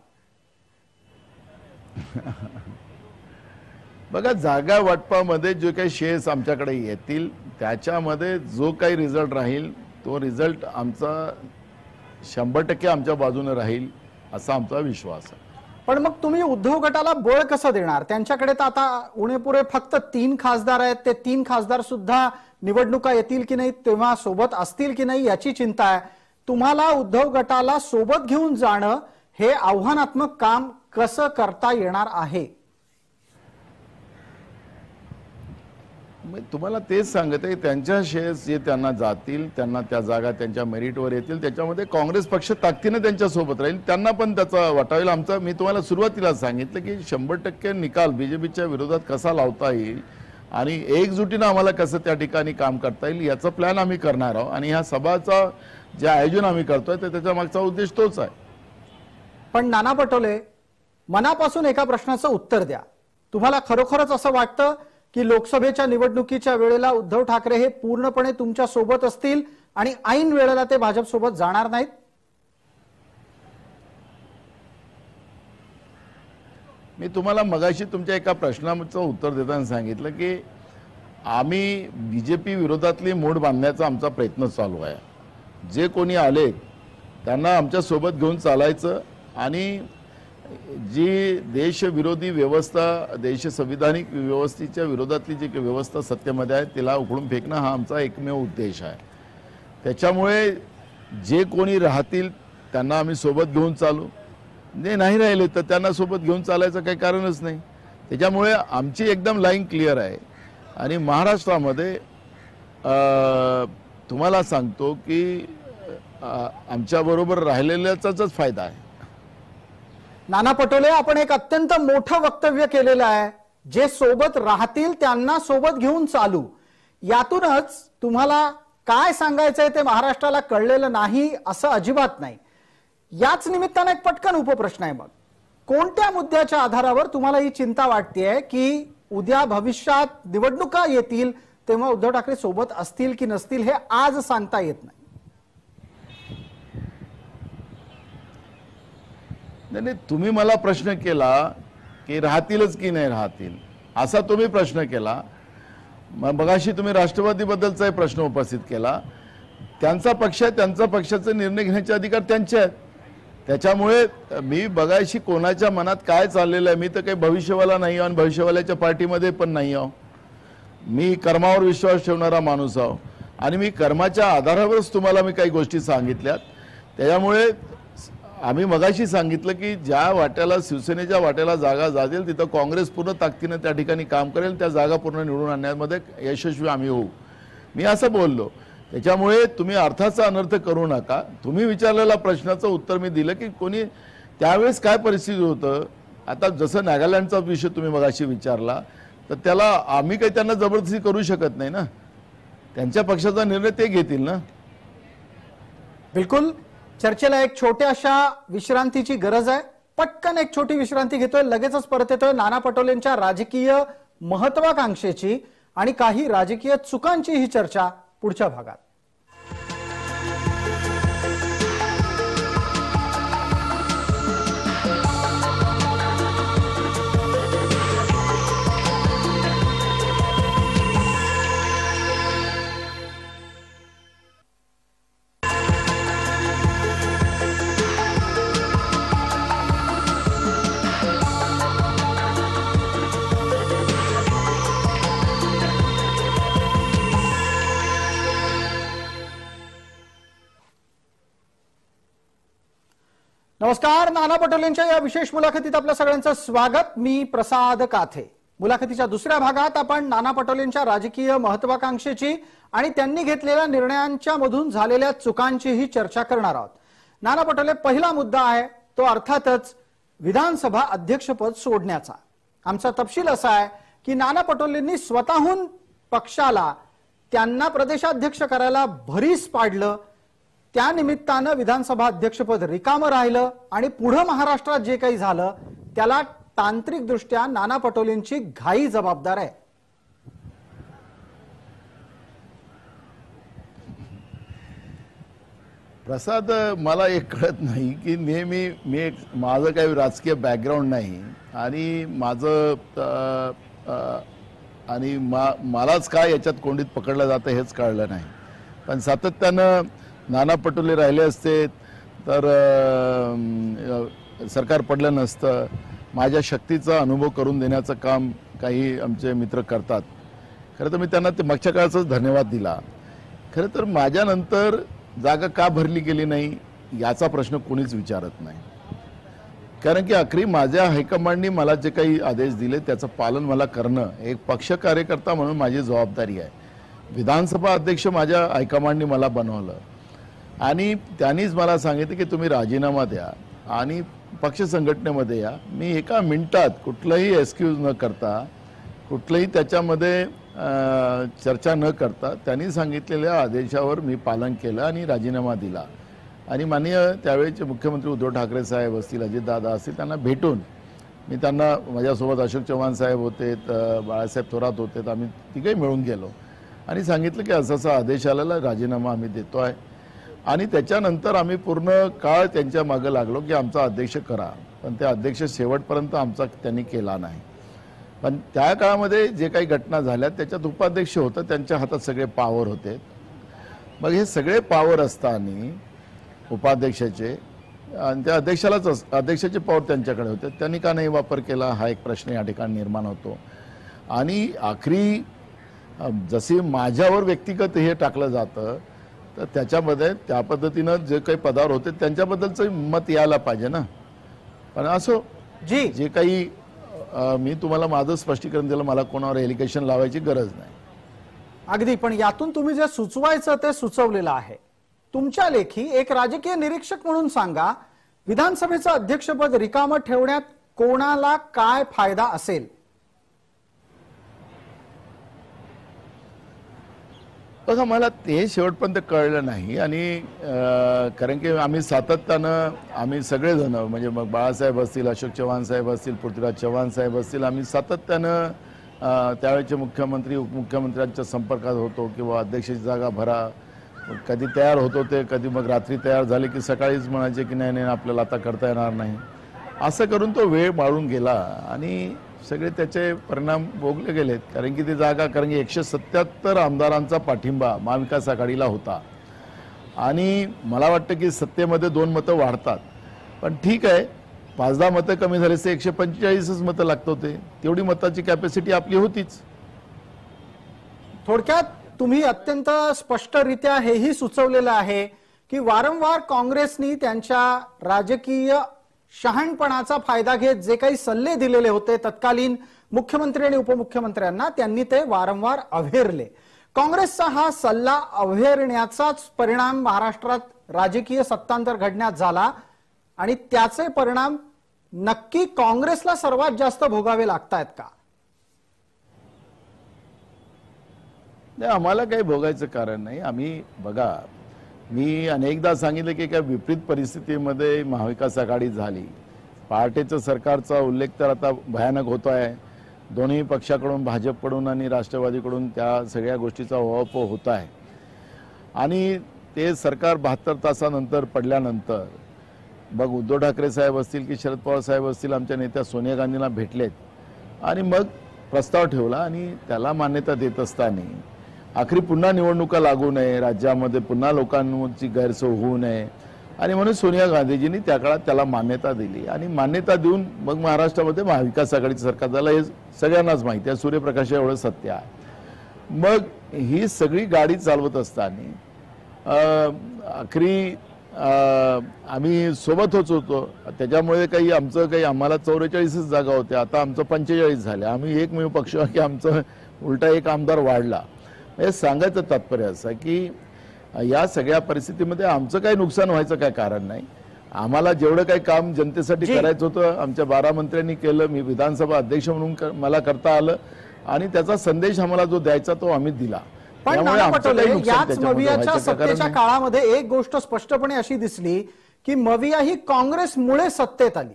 बघा, जागा वाटपामध्ये जे काही शेअर्स आमच्याकडे येतील त्याच्यामध्ये जो काही रिझल्ट राहील तो रिझल्ट आमचा 100% आमच्या बाजूने राहील असा आमचा विश्वास आहे. पण मग तुम्ही उद्धव गटाला बळ कसं देणार? त्यांच्याकडे तर आता उणेपुरे फक्त 3 खासदार आहेत. ते 3 खासदार सुद्धा निवडणुका येतील की नाही तेव्हा सोबत असतील की नाही याची चिंता आहे. तुम्हाला उद्धव गटाला सोबत घेऊन जाणं हे आव्हानात्मक काम कसं करता येणार आहे? मी तुम्हाला तेच सांगत आहे, त्यांच्या शेअर्स जे त्यांना जातील त्यांना त्या जागा त्यांच्या मेरिटवर येतील त्याच्यामध्ये काँग्रेस पक्ष ताकदीने त्यांच्या सोबत राहील. त्यांना पण त्याचा वाटावेल. आमचा मी तुम्हाला सुरुवातीला सांगितलं की 100% निकाल बीजेपीच्या विरोधात कसा लावता येईल आणि एकजुटीनं आम्हाला कसं त्या ठिकाणी काम करता येईल याचा प्लॅन आम्ही करणार आहोत. आणि ह्या सभाचा जे आयोजन आम्ही करतोय तर त्याच्या मागचा उद्देश तोच आहे. पण नाना पटोले, मनापासून एका प्रश्नाचं उत्तर द्या. तुम्हाला खरोखरच असं वाटतं की लोकसभेच्या निवडणुकीच्या वेळेला उद्धव ठाकरे हे पूर्णपणे तुमच्या सोबत असतील आणि ऐन वेळेला ते भाजप सोबत जाणार नाहीत? मी तुम्हाला मगाशी तुमच्या एका प्रश्नाचं उत्तर देताना सांगितलं की आम्ही बीजेपी विरोधातली मूठ बांधण्याचा आमचा प्रयत्न चालू आहे. जे कोणी आले त्यांना आमच्या सोबत घेऊन चालायचं आणि जी देशविरोधी व्यवस्था, देश संविधानिक व्यवस्थेच्या विरोधातली जी व्यवस्था सत्तेमध्ये आहे तिला उखडून फेकणं हा आमचा एकमेव उद्देश आहे. त्याच्यामुळे जे कोणी राहतील त्यांना आम्ही सोबत घेऊन चालू, जे नाही राहिले तर त्यांना सोबत घेऊन चालायचं काही कारणच नाही. त्याच्यामुळे आमची एकदम लाईन क्लिअर आहे. आणि महाराष्ट्रामध्ये तुम्हाला सांगतो की आमच्याबरोबर राहिलेल्याचाच फायदा आहे. नाना पटोले, आपण एक अत्यंत मोठं वक्तव्य केलेलं आहे, जे सोबत राहतील त्यांना सोबत घेऊन चालू. यातूनच तुम्हाला काय सांगायचंय ते महाराष्ट्राला कळलेलं नाही असं अजिबात नाही. याच निमित्ताने एक पटकन उपप्रश्न आहे. मग कोणत्या मुद्द्याच्या आधारावर तुम्हाला ही चिंता वाटतेय की उद्या भविष्यात निवडणुका येतील तेव्हा उद्धव ठाकरे सोबत असतील की नसतील हे आज सांगता येत नाही? नाही, तुम्ही मला प्रश्न केला की राहतीलच की नाही राहतील असा तुम्ही प्रश्न केला. मगाशी तुम्ही राष्ट्रवादीबद्दलचा प्रश्न उपस्थित केला. त्यांचा पक्ष आहे, त्यांचा पक्षाचा निर्णय घेण्याचे अधिकार त्यांचे आहेत. त्याच्यामुळे मी बघायशी कोणाच्या मनात काय चाललेलं आहे. मी तर काही भविष्यवाला नाही आहो आणि भविष्यवाल्याच्या पार्टीमध्ये पण नाही आहो. मी कर्मावर विश्वास ठेवणारा माणूस आहो आणि मी कर्माच्या आधारावरच तुम्हाला मी काही गोष्टी सांगितल्यात. त्याच्यामुळे आम्ही मगाशी सांगितलं की ज्या वाट्याला शिवसेनेच्या वाट्याला जागा जातील तिथं काँग्रेस पूर्ण ताकदीने त्या ठिकाणी काम करेल. त्या जागा पूर्ण निवडून आणण्यामध्ये यशस्वी आम्ही होऊ, मी असं बोललो. त्याच्यामुळे तुम्ही अर्थाचा अनर्थ करू नका. तुम्ही विचारलेल्या प्रश्नाचं उत्तर मी दिलं की कोणी त्यावेळेस काय परिस्थिती होतं. आता जसं नागालँडचा विषय तुम्ही मगाशी विचारला तर त्याला आम्ही काही त्यांना जबरदस्ती करू शकत नाही ना. त्यांच्या पक्षाचा निर्णय ते घेतील ना. बिलकुल. चर्चेला एक छोट्याशा विश्रांतीची गरज आहे. पटकन एक छोटी विश्रांती घेतोय, लगेचच परत येतोय नाना पटोलेंच्या राजकीय महत्वाकांक्षेची आणि काही राजकीय चुकांची ही चर्चा पुढच्या भागात. नमस्कार. नाना पटोलेंच्या या विशेष मुलाखतीत आपल्या सगळ्यांचं स्वागत. मी प्रसाद काथे. मुलाखतीच्या दुसऱ्या भागात आपण नाना पटोलेंच्या राजकीय महत्वाकांक्षेची आणि त्यांनी घेतलेल्या निर्णयांच्या मधून झालेल्या चुकांचीही चर्चा करणार आहोत. नाना पटोले, पहिला मुद्दा आहे तो अर्थातच विधानसभा अध्यक्षपद सोडण्याचा. आमचा तपशील असा आहे की नाना पटोलेंनी स्वतःहून पक्षाला त्यांना प्रदेशाध्यक्ष करायला भरीस पाडलं. त्या निमित्तानं विधानसभा अध्यक्षपद रिकामं राहिलं आणि पुढे महाराष्ट्रात जे काही झालं त्याला तांत्रिक दृष्ट्या नाना पटोलेंची घाई जबाबदार आहे. प्रसाद, मला एक कळत नाही की नेहमी माझं काही राजकीय बॅकग्राऊंड नाही आणि मलाच काय याच्यात कोंडीत पकडलं जातं हेच कळलं नाही. पण सातत्यानं नाना पटोले राहिले असते तर सरकार पडलं नसतं. माझ्या शक्तीचा अनुभव करून देण्याचं काम काही आमचे मित्र करतात. खरं तर मी त्यांना ते मागच्या काळाचाच धन्यवाद दिला. खरं तर माझ्यानंतर जागा का भरली गेली नाही याचा प्रश्न कोणीच विचारत नाही. कारण की अखेरी माझ्या हायकमांडनी मला जे काही आदेश दिले त्याचं पालन मला करणं एक पक्ष कार्यकर्ता म्हणून माझी जबाबदारी आहे. विधानसभा अध्यक्ष माझ्या हायकमांडनी मला बनवलं आणि त्यांनीच मला सांगितलं की तुम्ही राजीनामा द्या आणि पक्ष संघटनेमध्ये या. मी एका मिनिटात कुठलंही एक्सक्यूज न करता, कुठलंही त्याच्यामध्ये चर्चा न करता त्यांनी सांगितलेल्या आदेशावर मी पालन केलं आणि राजीनामा दिला. आणि माननीय त्यावेळेचे मुख्यमंत्री उद्धव ठाकरे साहेब असतील, अजितदादा असतील, त्यांना भेटून मी त्यांना, माझ्यासोबत अशोक चव्हाण साहेब होते, बाळासाहेब थोरात होते, आम्ही तिघे मिळून गेलो आणि सांगितलं की असा आदेश आलेला, राजीनामा आम्ही देतो आहे. आणि त्याच्यानंतर आम्ही पूर्ण काळ त्यांच्या मागे लागलो की आमचा अध्यक्ष करा. पण ते अध्यक्ष शेवटपर्यंत आमचा त्यांनी केला नाही. पण त्या काळामध्ये जे काही घटना झाल्या त्याच्यात उपाध्यक्ष होतं, त्यांच्या हातात सगळे पॉवर होते. मग हे सगळे पॉवर असताना उपाध्यक्षाचे आणि त्या अध्यक्षाचे पॉवर त्यांच्याकडे होते, त्यांनी का नाही वापर केला हा एक प्रश्न या ठिकाणी निर्माण होतो. आणि आखरी जसे माझ्यावर व्यक्तिगत हे टाकलं जातं तर त्याच्यामध्ये त्या पद्धतीनं जे काही पदावर होते त्यांच्याबद्दलचं मत यायला पाहिजे ना. पण असो, जे काही मी तुम्हाला माझं स्पष्टीकरण दिलं, मला कोणावर एलिगेशन लावायची गरज नाही. अगदी. पण यातून तुम्ही जे सुचवायचं ते सुचवलेलं आहे. तुमच्या लेखी एक राजकीय निरीक्षक म्हणून सांगा, विधानसभेचं अध्यक्षपद रिकामं ठेवण्यात कोणाला काय फायदा असेल? बघा, मला ते शेवटपर्यंत कळलं नाही. आणि कारण की आम्ही सातत्यानं, आम्ही सगळेजण म्हणजे मग बाळासाहेब असतील, अशोक चव्हाण साहेब असतील, पृथ्वीराज चव्हाण साहेब असतील, आम्ही सातत्यानं त्यावेळेचे मुख्यमंत्री उपमुख्यमंत्र्यांच्या संपर्कात होतो किंवा अध्यक्षाची जागा भरा. कधी तयार होतो ते, कधी मग रात्री तयार झाले की सकाळीच म्हणायचे की नाही आपल्याला आता करता येणार नाही. असं करून तो वेळ माळून गेला आणि सगळे त्याचे परिणाम भोगले गेलेत. कारण की ती जागा, कारण की 177 आमदारांचा पाठिंबा महाविकास आघाडीला होता आणि मला वाटतं की सत्तेमध्ये 2 मतं वाढतात. पण ठीक आहे, 5-10 मतं कमी झाले ते 145च मतं लागत होते. तेवढी मताची कॅपॅसिटी आपली होतीच. थोडक्यात तुम्ही अत्यंत स्पष्टरित्या हेही सुचवलेलं आहे की वारंवार काँग्रेसनी त्यांच्या राजकीय शहाणपणाचा फायदा घेत जे काही सल्ले दिलेले होते तत्कालीन मुख्यमंत्री आणि उपमुख्यमंत्र्यांना, त्यांनी ते वारंवार अव्हेरले. काँग्रेसचा हा सल्ला अव्हेरण्याचाच परिणाम महाराष्ट्रात राजकीय सत्तांतर घडण्यात झाला आणि त्याचे परिणाम नक्की काँग्रेसला सर्वात जास्त भोगावे लागतायत का? नाही, आम्हाला काही भोगायचं कारण नाही. आम्ही बघा, मी अनेकदा सांगितलं की एका विपरीत परिस्थितीमध्ये महाविकास आघाडी झाली. पहाटेचं सरकारचा उल्लेख तर आता भयानक होतो आहे. दोन्ही पक्षाकडून, भाजपकडून आणि राष्ट्रवादीकडून त्या सगळ्या गोष्टीचा उहापोह होत आहे. आणि ते सरकार 72 तासानंतर पडल्यानंतर मग उद्धव ठाकरे साहेब असतील की शरद पवार साहेब असतील, आमच्या नेत्या सोनिया गांधींना भेटलेत आणि मग प्रस्ताव ठेवला आणि त्याला मान्यता देत असताना आखरी पुन्हा निवडणुका लागू नये, राज्यामध्ये पुन्हा लोकांची गैरसोय होऊ नये आणि म्हणून सोनिया गांधीजींनी त्या काळात त्याला मान्यता दिली. आणि मान्यता देऊन मग महाराष्ट्रामध्ये महाविकास आघाडीचं सरकार झालं, हे सगळ्यांनाच माहिती आहे. सूर्यप्रकाश एवढं सत्य आहे. मग ही सगळी गाडी चालवत असताना आखरी आम्ही सोबतच होतो, त्याच्यामुळे काही आमचं काही आम्हाला 44च जागा होत्या, आता आमचं 45 झाल्या. आम्ही एकमेव पक्ष की आमचं उलटा एक आमदार वाढला. हे सांगायचं तात्पर्य असं की या सगळ्या परिस्थितीमध्ये आमचं काही नुकसान व्हायचं काय कारण नाही. आम्हाला जेवढं काही काम जनतेसाठी करायचं होतं आमच्या 12 मंत्र्यांनी केलं. मी विधानसभा अध्यक्ष म्हणून मला करता आलं आणि त्याचा संदेश आम्हाला जो द्यायचा तो आम्ही दिला. पण नाना पटोले, याच मवियाच्या सत्तेच्या काळामध्ये एक गोष्ट स्पष्टपणे अशी दिसली की मविया ही काँग्रेसमुळे सत्तेत आली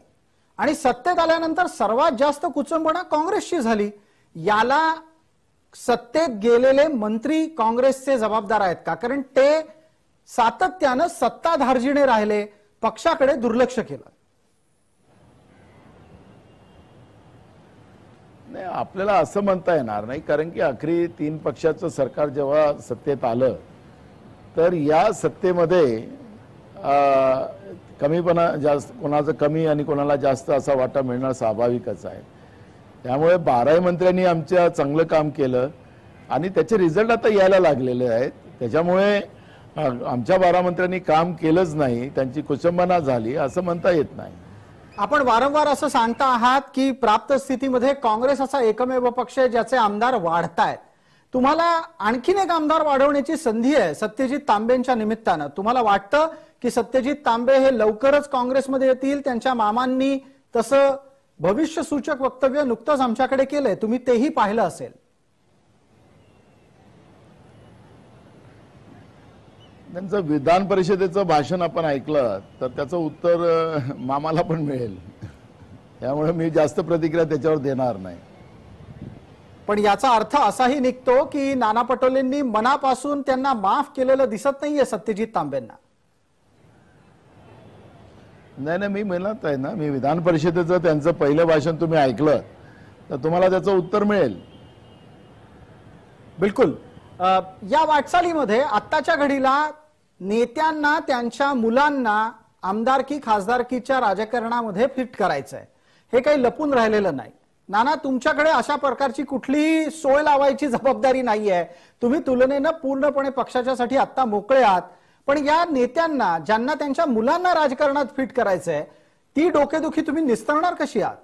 आणि सत्तेत आल्यानंतर सर्वात जास्त कुचंबणा काँग्रेसची झाली. याला सत्तेत गेलेले मंत्री काँग्रेसचे जबाबदार आहेत का? कारण ते सातत्यानं सत्ताधार्जीने राहिले, पक्षाकडे दुर्लक्ष केलं. नाही, आपल्याला असं म्हणता येणार नाही, कारण की अखेरी 3 पक्षाचं सरकार जेव्हा सत्तेत आलं तर या सत्तेमध्ये कमीपणा जास्त, कोणाचं कमी आणि कोणाला जास्त असा वाटा मिळणं स्वाभाविकच आहे. त्यामुळे 12 मंत्र्यांनी आमच्या चांगलं काम केलं आणि त्याचे रिझल्ट आता यायला लागलेले आहेत. त्याच्यामुळे आमच्या 12 मंत्र्यांनी काम केलंच नाही, त्यांची कुचंबना झाली असं म्हणता येत नाही. आपण वारंवार असं सांगता आहात की प्राप्त स्थितीमध्ये काँग्रेस असा एकमेव पक्ष आहे ज्याचे आमदार वाढतायत. तुम्हाला आणखीन एक आमदार वाढवण्याची संधी आहे सत्यजित तांबेंच्या निमित्तानं. तुम्हाला वाटतं की सत्यजित तांबे हे लवकरच काँग्रेसमध्ये येतील? त्यांच्या मामांनी तसं भविष्यसूचक वक्तव्य नुकतंच आमच्याकडे केलंय, तुम्ही तेही पाहिलं असेल. त्यांचं विधान परिषदेचं भाषण आपण ऐकलं तर त्याचं उत्तर मामाला पण मिळेल, त्यामुळे मी जास्त प्रतिक्रिया त्याच्यावर देणार नाही. पण याचा अर्थ असाही निघतो की नाना पटोलेंनी मनापासून त्यांना माफ केलेलं दिसत नाहीये सत्यजित तांबेंना. नाही, मी म्हणत आहे ना, मी विधान परिषदेचं त्यांचं पहिलं भाषण तुम्ही ऐकलं तर तुम्हाला त्याचं उत्तर मिळेल. बिलकुल. या वाटचालीमध्ये आत्ताच्या घडीला नेत्यांना त्यांच्या मुलांना आमदारकी खासदारकीच्या राजकारणामध्ये फिट करायचंय, हे काही लपून राहिलेलं नाही. नाना, तुमच्याकडे अशा प्रकारची कुठलीही सोय लावायची जबाबदारी नाहीये. तुम्ही तुलनेनं पूर्णपणे पक्षाच्यासाठी आता मोकळे आहात. पण या नेत्यांना ज्यांना त्यांच्या मुलांना राजकारणात फिट करायचंय ती डोकेदुखी तुम्ही निस्तरणार कशी आहात?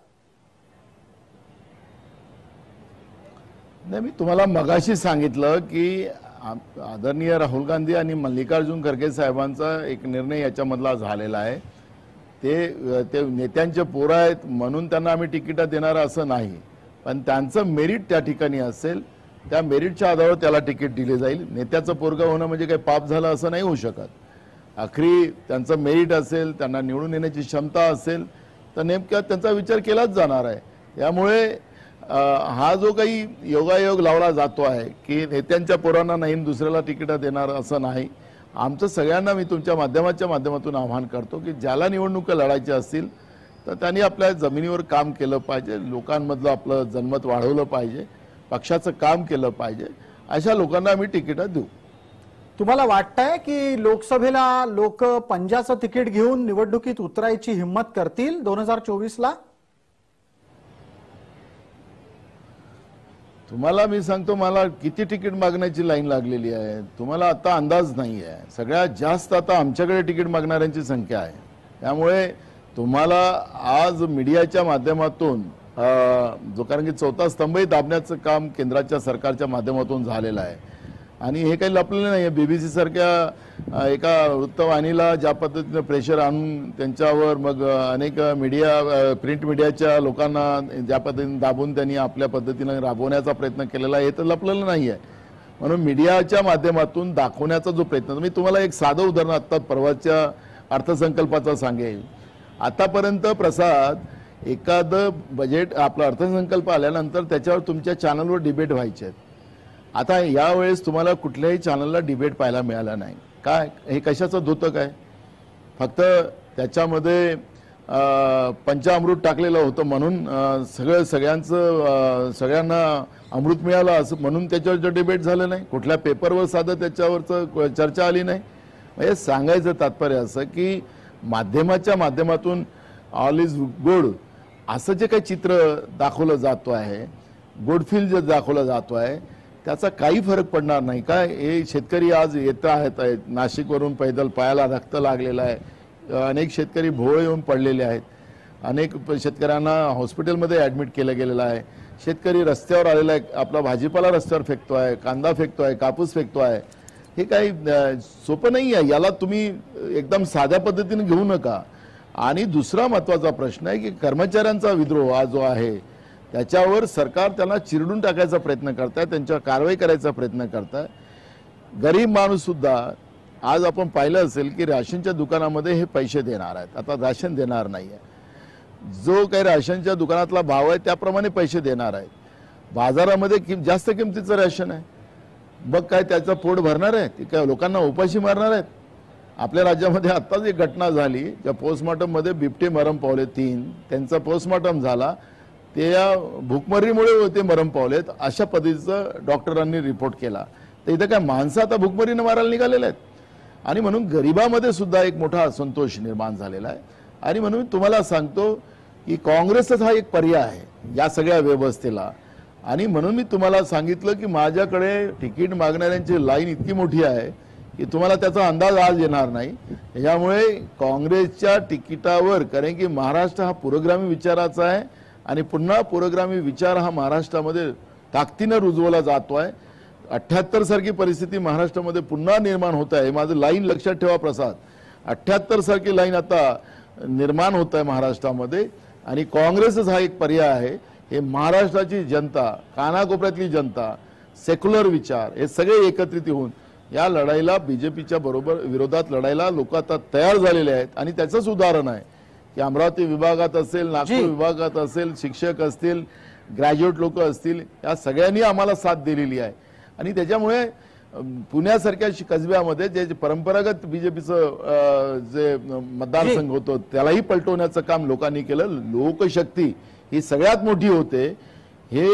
नाही, मी तुम्हाला मगाशी सांगितलं की आदरणीय राहुल गांधी आणि मल्लिकार्जुन खरगे साहेबांचा एक निर्णय याच्यामधला झालेला आहे. ते नेत्यांचे पोरं आहेत म्हणून त्यांना आम्ही तिकीट देणार असं नाही, पण त्यांचं मेरिट त्या ठिकाणी असेल, त्या मेरिटच्या आधारावर त्याला तिकीट दिले जाईल. नेत्याचं पोरगं होणं म्हणजे काही पाप झालं असं नाही होऊ शकत. आखरी त्यांचं मेरिट असेल, त्यांना निवडून येण्याची क्षमता असेल तर नेमक्या त्यांचा विचार केलाच जाणार आहे. त्यामुळे हा जो काही योगायोग लावला जातो आहे की नेत्यांच्या पोरांना नाही दुसऱ्याला तिकीट देणार असं नाही. आमचं सगळ्यांना मी तुमच्या माध्यमातून आवाहन करतो की ज्याला निवडणुका लढायच्या असतील तर त्यांनी आपल्या जमिनीवर काम केलं पाहिजे, लोकांमधलं आपलं जनमत वाढवलं पाहिजे, पक्षाचं काम केलं पाहिजे. अशा लोकांना आम्ही तिकीटं देऊ. तुम्हाला वाटतंय की लोकसभेला लोक पंजाचं तिकीट घेऊन निवडणुकीत उतरायची हिंमत करतील 2024ला? तुम्हाला मी सांगतो, मला किती तिकीट मागण्याची लाईन लागलेली आहे तुम्हाला आता अंदाज नाही आहे. सगळ्यात जास्त आता आमच्याकडे तिकीट मागणाऱ्यांची संख्या आहे. त्यामुळे तुम्हाला आज मीडियाच्या माध्यमातून जो, कारण की 4था स्तंभही दाबण्याचं काम केंद्राच्या सरकारच्या माध्यमातून झालेलं आहे आणि हे काही लपलेलं नाही आहे. BBC सारख्या एका वृत्तवाहिनीला ज्या पद्धतीनं प्रेशर आणून त्यांच्यावर मग अनेक मीडिया, प्रिंट मीडियाच्या लोकांना ज्या पद्धतीने दाबून त्यांनी आपल्या पद्धतीनं राबवण्याचा प्रयत्न केलेला आहे, हे तर लपलेलं नाही आहे. म्हणून मीडियाच्या माध्यमातून दाखवण्याचा जो प्रयत्न, मी तुम्हाला एक साधं उदाहरण आत्ता परवाच्या अर्थसंकल्पाचं सांगेल. आतापर्यंत प्रसाद, एखादं बजेट आपला अर्थसंकल्प आल्यानंतर त्याच्यावर तुमच्या चॅनलवर डिबेट व्हायचे आहेत. आता यावेळेस तुम्हाला कुठल्याही चॅनलला डिबेट पाहायला मिळाला नाही. काय हे कशाचं धोतक आहे? फक्त त्याच्यामध्ये पंचामृत टाकलेलं होतं म्हणून सगळ्यांना अमृत मिळालं असं म्हणून त्याच्यावर डिबेट झालं नाही. कुठल्या पेपरवर साधं त्याच्यावरचं चर्चा आली नाही. म्हणजे सांगायचं तात्पर्य असं की माध्यमाच्या माध्यमातून ऑल इज गुड असं जे काही चित्र दाखवलं जातो आहे, गुड फील जे दाखवलं जातो आहे, त्याचा काही फरक पडणार नाही का? हे शेतकरी आज येत आहेत, नाशिकवरून पैदल पायाला रक्त लागलेलं आहे, अनेक शेतकरी भोळ येऊन पडलेले आहेत, अनेक शेतकऱ्यांना हॉस्पिटलमध्ये ॲडमिट केलं गेलेलं आहे, शेतकरी रस्त्यावर आलेला आहे, आपला भाजीपाला रस्त्यावर फेकतो आहे, कांदा फेकतो आहे, कापूस फेकतो आहे. हे काही सोपं नाही आहे, याला तुम्ही एकदम साध्या पद्धतीने घेऊ नका. आणि दुसरा महत्त्वाचा प्रश्न आहे की कर्मचाऱ्यांचा विद्रोह हा जो आहे त्याच्यावर सरकार त्यांना चिरडून टाकायचा प्रयत्न करताय, त्यांच्यावर कारवाई करायचा प्रयत्न करताय. गरीब माणूस सुद्धा आज आपण पाहिलं असेल की राशनच्या दुकानामध्ये हे पैसे देणार आहेत, आता राशन देणार नाही आहे. जो काही राशनच्या दुकानातला भाव आहे त्याप्रमाणे पैसे देणार आहेत. बाजारामध्ये जास्त किमतीचं राशन आहे, मग काय त्याचं पोट भरणार आहे? ते काय लोकांना उपाशी मारणार आहेत? आपल्या राज्यामध्ये आत्ताच एक घटना झाली, त्या पोस्टमॉर्टममध्ये बिबटे मरण पावले 3, त्यांचा पोस्टमॉर्टम झाला, ते या भूकमरीमुळे ते मरण पावलेत अशा पद्धतीचं डॉक्टरांनी रिपोर्ट केला. तर इथं काय माणसं आता भूकमरीनं मारायला निघालेले आहेत. आणि म्हणून गरिबामध्ये सुद्धा एक मोठा असंतोष निर्माण झालेला आहे. आणि म्हणून तुम्हाला सांगतो की काँग्रेसच हा एक पर्याय आहे या सगळ्या व्यवस्थेला. आणि म्हणून मी तुम्हाला सांगितलं की माझ्याकडे तिकीट मागणाऱ्यांची लाईन इतकी मोठी आहे की तुम्हाला त्याचा अंदाज आज येणार नाही. त्याच्यामुळे काँग्रेसच्या तिकिटावर, कारण की महाराष्ट्र हा पुरोगामी विचाराचा आहे आणि पुन्हा पुरोगामी विचार हा महाराष्ट्रामध्ये ताकदीनं रुजवला जातो आहे. 78 सारखी परिस्थिती महाराष्ट्रामध्ये पुन्हा निर्माण होत आहे. माझं लाईन लक्षात ठेवा प्रसाद, 78 सारखी लाईन आता निर्माण होत आहे महाराष्ट्रामध्ये. आणि काँग्रेसच हा एक पर्याय आहे. हे महाराष्ट्राची जनता, कानाकोपऱ्यातली जनता, सेक्युलर विचार हे सगळे एकत्रित होऊन या लढाईला बीजेपीच्या बरोबर विरोधात लढायला लोक आता तयार झालेले आहेत. आणि त्याचंच उदाहरण आहे की अमरावती विभागात असेल, नागपूर विभागात असेल, शिक्षक असतील, ग्रॅज्युएट लोक असतील, या सगळ्यांनी आम्हाला साथ दिलेली आहे. आणि त्याच्यामुळे पुण्यासारख्या कसब्यामध्ये जे परंपरागत बीजेपीचं जे मतदारसंघ होतं त्यालाही पलटवण्याचं काम लोकांनी केलं. लोकशक्ती ही सगळ्यात मोठी होते हे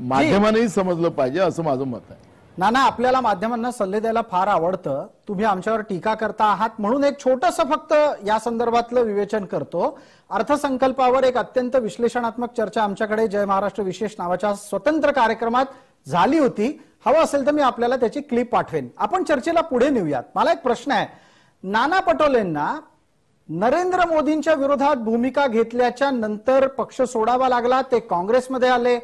माध्यमांनीही समजलं पाहिजे असं माझं मत आहे. नाना, आपल्याला माध्यमांना सल्ले द्यायला फार आवडतं, तुम्ही आमच्यावर टीका करता आहात म्हणून एक छोटंसं फक्त या संदर्भातलं विवेचन करतो. अर्थसंकल्पावर एक अत्यंत विश्लेषणात्मक चर्चा आमच्याकडे जय महाराष्ट्र विशेष नावाच्या स्वतंत्र कार्यक्रमात झाली होती. हवं असेल तर मी आपल्याला त्याची क्लिप पाठवेन. आपण चर्चेला पुढे नेऊयात. मला एक प्रश्न आहे, नाना पटोलेंना नरेंद्र मोदींच्या विरोधात भूमिका घेतल्याच्या नंतर पक्ष सोडावा लागला, ते काँग्रेसमध्ये आले.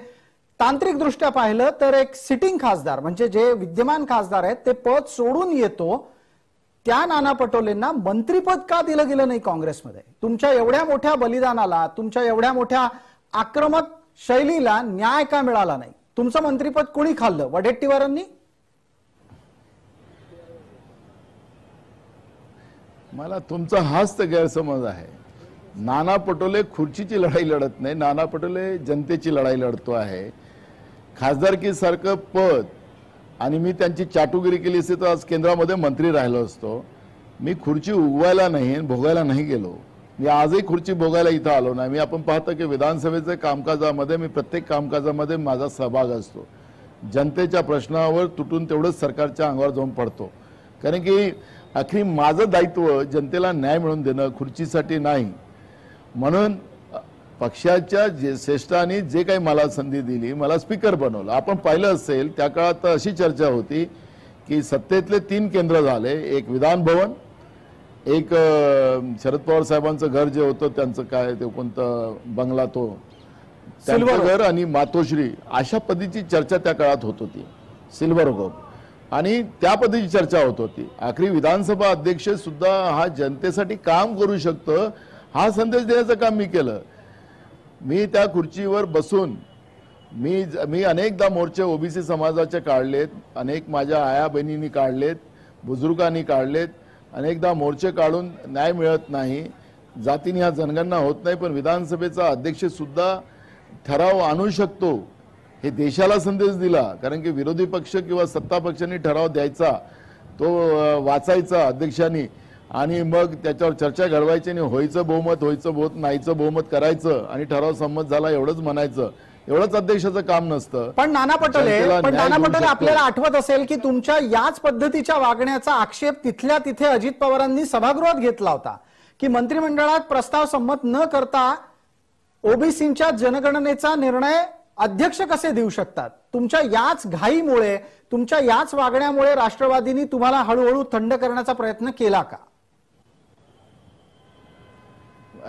तांत्रिक दृष्ट्या पाहिलं तर एक सिटिंग खासदार म्हणजे जे विद्यमान खासदार आहेत ते पद सोडून येतो, त्या नाना पटोलेंना मंत्रीपद का दिलं गेलं नाही काँग्रेसमध्ये? तुमच्या एवढ्या मोठ्या बलिदानाला, तुमच्या एवढ्या मोठ्या आक्रमक शैलीला न्याय का मिळाला नाही? तुमचं मंत्रीपद कोणी खाल्लं? वडेट्टीवारांनी? मला तुमचा हाच तर गैरसमज आहे. नाना पटोले खुर्चीची लढाई लढत नाही, नाना पटोले जनतेची लढाई लढतो आहे. खासदारकी सारखं पद आणि मी त्यांची चाटुगिरी केली असती तर आज केंद्रामध्ये मंत्री राहिलो असतो. मी खुर्ची उगवायला नाही, भोगायला नाही गेलो. मी आजही खुर्ची भोगायला इथं आलो नाही. मी आपण पाहतो की विधानसभेच्या कामकाजामध्ये मी प्रत्येक कामकाजामध्ये माझा सहभाग असतो. जनतेच्या प्रश्नावर तुटून तेवढंच सरकारच्या अंगावर जाऊन पडतो, कारण की अखेरी माझं दायित्व जनतेला न्याय मिळवून देणं, खुर्चीसाठी नाही. म्हणून पक्षाच्या श्रेष्ठांनी जे काही मला संधी दिली, मला स्पीकर बनवलं. आपण पाहिलं असेल त्या काळात अशी चर्चा होती की सत्तेतले 3 केंद्र झाले, एक विधान भवन, एक शरद पवार साहेबांचं घर जे होतं त्यांचं काय ते कोणतं बंगला तो त्यांचं घर, आणि मातोश्री, अशा पद्धतीची चर्चा त्या काळात होत होती. सिल्वर गोप आणि त्या पद्धतीची चर्चा होत होती. आखरी विधानसभा अध्यक्ष सुद्धा हा जनतेसाठी काम करू शकतं हा संदेश देण्याचं काम मी केलं. मी त्या खुर्चीवर बसून मी अनेकदा मोर्चे ओबीसी समाजाचे काढलेत, अनेक माझ्या आया बहिणींनी काढलेत, बुजुर्गांनी काढलेत. अनेकदा मोर्चे काढून न्याय मिळत नाही, जातीने हा जनगणना होत नाही, पण विधानसभेचा अध्यक्ष सुद्धा ठराव आणू शकतो हे देशाला संदेश दिला. कारण की विरोधी पक्ष किंवा सत्ता पक्षांनी ठराव द्यायचा, तो वाचायचा अध्यक्षांनी आणि मग त्याच्यावर चर्चा घडवायची आणि व्हायचं बहुमत नाहीचं बहुमत करायचं आणि ठराव संमत झाला एवढंच म्हणायचं. एवढंच अध्यक्षाचं काम नसतं. पण नाना पटोले आपल्याला आठवत असेल की तुमच्या याच पद्धतीच्या वागण्याचा आक्षेप तिथल्या तिथे अजित पवारांनी सभागृहात घेतला होता की मंत्रिमंडळात प्रस्ताव संमत न करता ओबीसींच्या जनगणनेचा निर्णय अध्यक्ष कसे देऊ शकतात? तुमच्या याच घाईमुळे, तुमच्या याच वागण्यामुळे राष्ट्रवादींनी तुम्हाला हळूहळू थंड करण्याचा प्रयत्न केला का?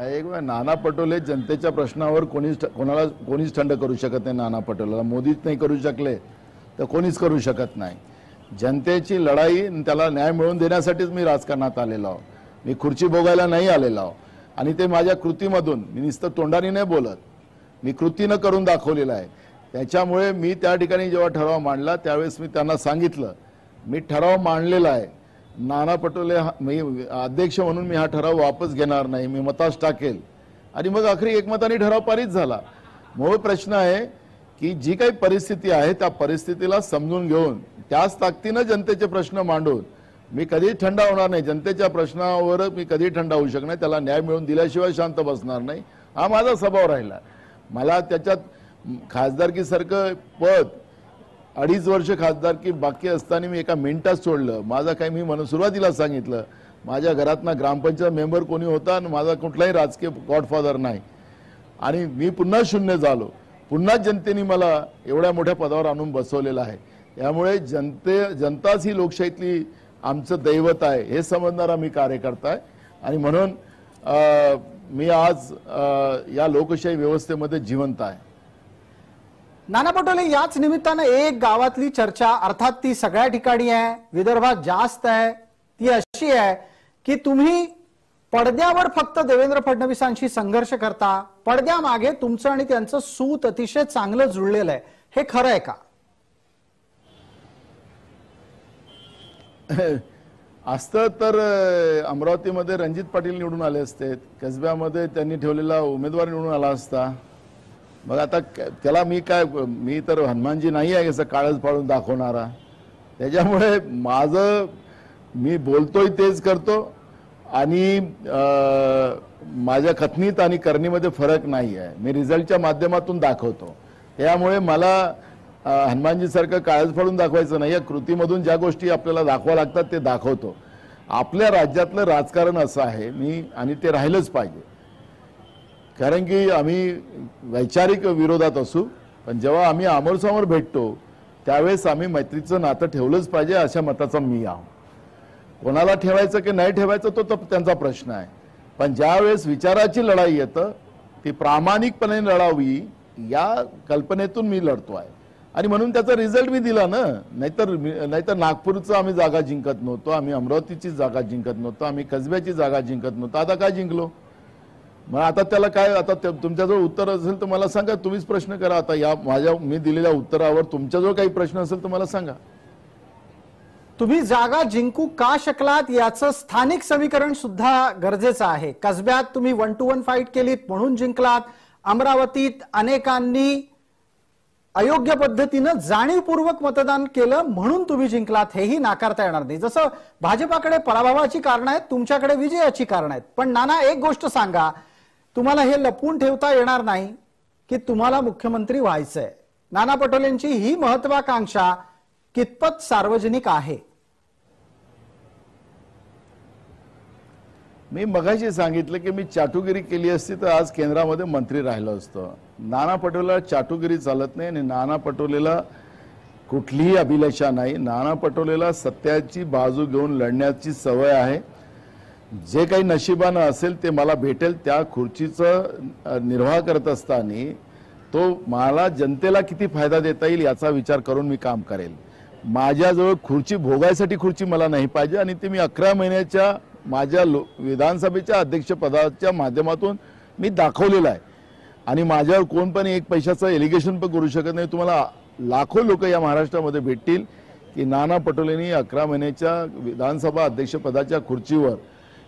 एक नाना पटोले जनतेच्या प्रश्नावर कोणीच थंड करू शकत नाही. नाना पटोलेला मोदीच नाही करू शकले तर कोणीच करू शकत नाही. जनतेची लढाई, त्याला न्याय मिळवून देण्यासाठीच मी राजकारणात आलेलो आहो. मी खुर्ची भोगायला नाही आलेलो आहो. आणि ते माझ्या कृतीमधून, मी नुसतं तोंडाने नाही बोलत, मी कृतीनं करून दाखवलेलं आहे. त्याच्यामुळे मी त्या ठिकाणी जेव्हा ठराव मांडला त्यावेळेस मी त्यांना सांगितलं, मी ठराव मांडलेला आहे, नाना पटोले मी अध्यक्ष म्हणून मी हा ठराव वापस घेणार नाही, मी मतास टाकेल. आणि मग आखरी एकमताने ठराव पारित झाला. मूळ प्रश्न आहे की जी काही परिस्थिती आहे त्या परिस्थितीला समजून घेऊन त्याच ताकदीनं जनतेचे प्रश्न मांडून मी कधी थंड होणार नाही. जनतेच्या प्रश्नावर मी कधी थंड होऊ शकणार नाही. त्याला न्याय मिळवून दिल्याशिवाय शांत बसणार नाही. हा माझा स्वभाव राहिला. मला त्याच्यात खासदारकीसारखं पद 2.5 वर्ष खासदारकी बाकी असताना मी एका मिनिटात सोडलं. माझा काही, मी म्हणून सुरुवातीला सांगितलं, माझ्या घरातनं ग्रामपंचायत मेंबर कोणी होता आणि माझा कुठलाही राजकीय गॉडफादर नाही. आणि मी पुन्हा शून्य झालो. पुन्हा जनतेने मला एवढ्या मोठ्या पदावर आणून बसवलेलं आहे. त्यामुळे जनताच ही लोकशाहीतली आमचं दैवत आहे हे समजणारा मी कार्यकर्ता आहे. आणि म्हणून मी आज या लोकशाही व्यवस्थेमध्ये जिवंत आहे. नाना पटोले, याच निमित्तानं एक गावातली चर्चा, अर्थात ती सगळ्या ठिकाणी आहे, विदर्भात जास्त आहे, ती अशी आहे की तुम्ही पडद्यावर फक्त देवेंद्र फडणवीसांशी संघर्ष करता, पडद्यामागे तुमचं आणि त्यांचं सूत अतिशय चांगलं जुळलेलं आहे. हे खरं आहे का? असतं तर अमरावतीमध्ये रणजित पाटील निवडून आले असते, कसब्यामध्ये त्यांनी ठेवलेला उमेदवार निवडून आला असता. मग आता त्याला मी तर हनुमानजी नाही आहे असं काळच पाडून दाखवणारा. त्याच्यामुळे मी बोलतोय तेच करतो आणि माझ्या कथनीत आणि करणीमध्ये फरक नाही आहे. मी रिझल्टच्या माध्यमातून दाखवतो. त्यामुळे मला हनुमानजी सारखं काळच फाडून दाखवायचं नाही. या कृतीमधून ज्या गोष्टी आपल्याला दाखवा लागतात ते दाखवतो. आपल्या राज्यातलं राजकारण असं आहे आणि ते राहिलंच पाहिजे. कारण की आम्ही वैचारिक विरोधात असू, पण जेव्हा आम्ही आमोरसमोर भेटतो त्यावेळेस आम्ही मैत्रीचं नातं ठेवलंच पाहिजे अशा मताचा मी आहो. कोणाला ठेवायचं की नाही ठेवायचं तो त्यांचा प्रश्न आहे. पण ज्यावेळेस विचाराची लढाई येतं ती प्रामाणिकपणे लढावी या कल्पनेतून मी लढतो आहे. आणि म्हणून त्याचा रिझल्ट मी दिला ना. नाहीतर नागपूरचं आम्ही जागा जिंकत नव्हतो, आम्ही अमरावतीची जागा जिंकत नव्हतो, आम्ही कसब्याची जागा जिंकत नव्हतो. आता काय जिंकलो? मग आता त्याला काय, आता तुमच्याजवळ उत्तर असेल तर मला सांगा. तुम्हीच प्रश्न करा. आता या मी दिलेल्या उत्तरावर तुमच्याजवळ काही प्रश्न असेल तर मला सांगा. तुम्ही जागा जिंकू का शकलात याचं स्थानिक समीकरण सुद्धा गरजेचं आहे. कसब्यात तुम्ही 1-to-1 फाईट केलीत म्हणून जिंकलात. अमरावतीत अनेकांनी अयोग्य पद्धतीनं जाणीवपूर्वक मतदान केलं म्हणून तुम्ही जिंकलात, हेही नाकारता येणार नाही. जसं भाजपाकडे पराभवाची कारण आहेत, तुमच्याकडे विजयाची कारण आहेत. पण नाना, एक गोष्ट सांगा, तुम्हाला हे लपवून ठेवता येणार नाही की तुम्हाला मुख्यमंत्री व्हायचंय. नाना पटोलेंची ही महत्वाकांक्षा कितपत सार्वजनिक आहे? मी मगाशी सांगितलं की मी चाटुगिरी केली असती तर आज केंद्रामध्ये मंत्री राहिलो असतो. नाना पटोलेला चाटुगिरी चालत नाही आणि नाना पटोलेला कुठलीही अभिलाषा नाही. नाना पटोलेला सत्याची बाजू घेऊन लढण्याची सवय आहे. जे काही नशिबानं असेल ते मला भेटेल. त्या खुर्चीचा निर्वाह करत असताना तो मला जनतेला किती फायदा देता येईल याचा विचार करून मी काम करेल. माझ्याजवळ खुर्ची भोगायसाठी खुर्ची मला नाही पाहिजे. आणि ते मी 11 महिन्याच्या माझ्या विधानसभेच्या अध्यक्षपदाच्या माध्यमातून मी दाखवलेलं आहे. आणि माझ्यावर कोण पण एक पैशाचं एलिगेशन पण करू शकत नाही. तुम्हाला लाखो लोक या महाराष्ट्रामध्ये भेटतील की नाना पटोलेंनी 11 महिन्याच्या विधानसभा अध्यक्षपदाच्या खुर्चीवर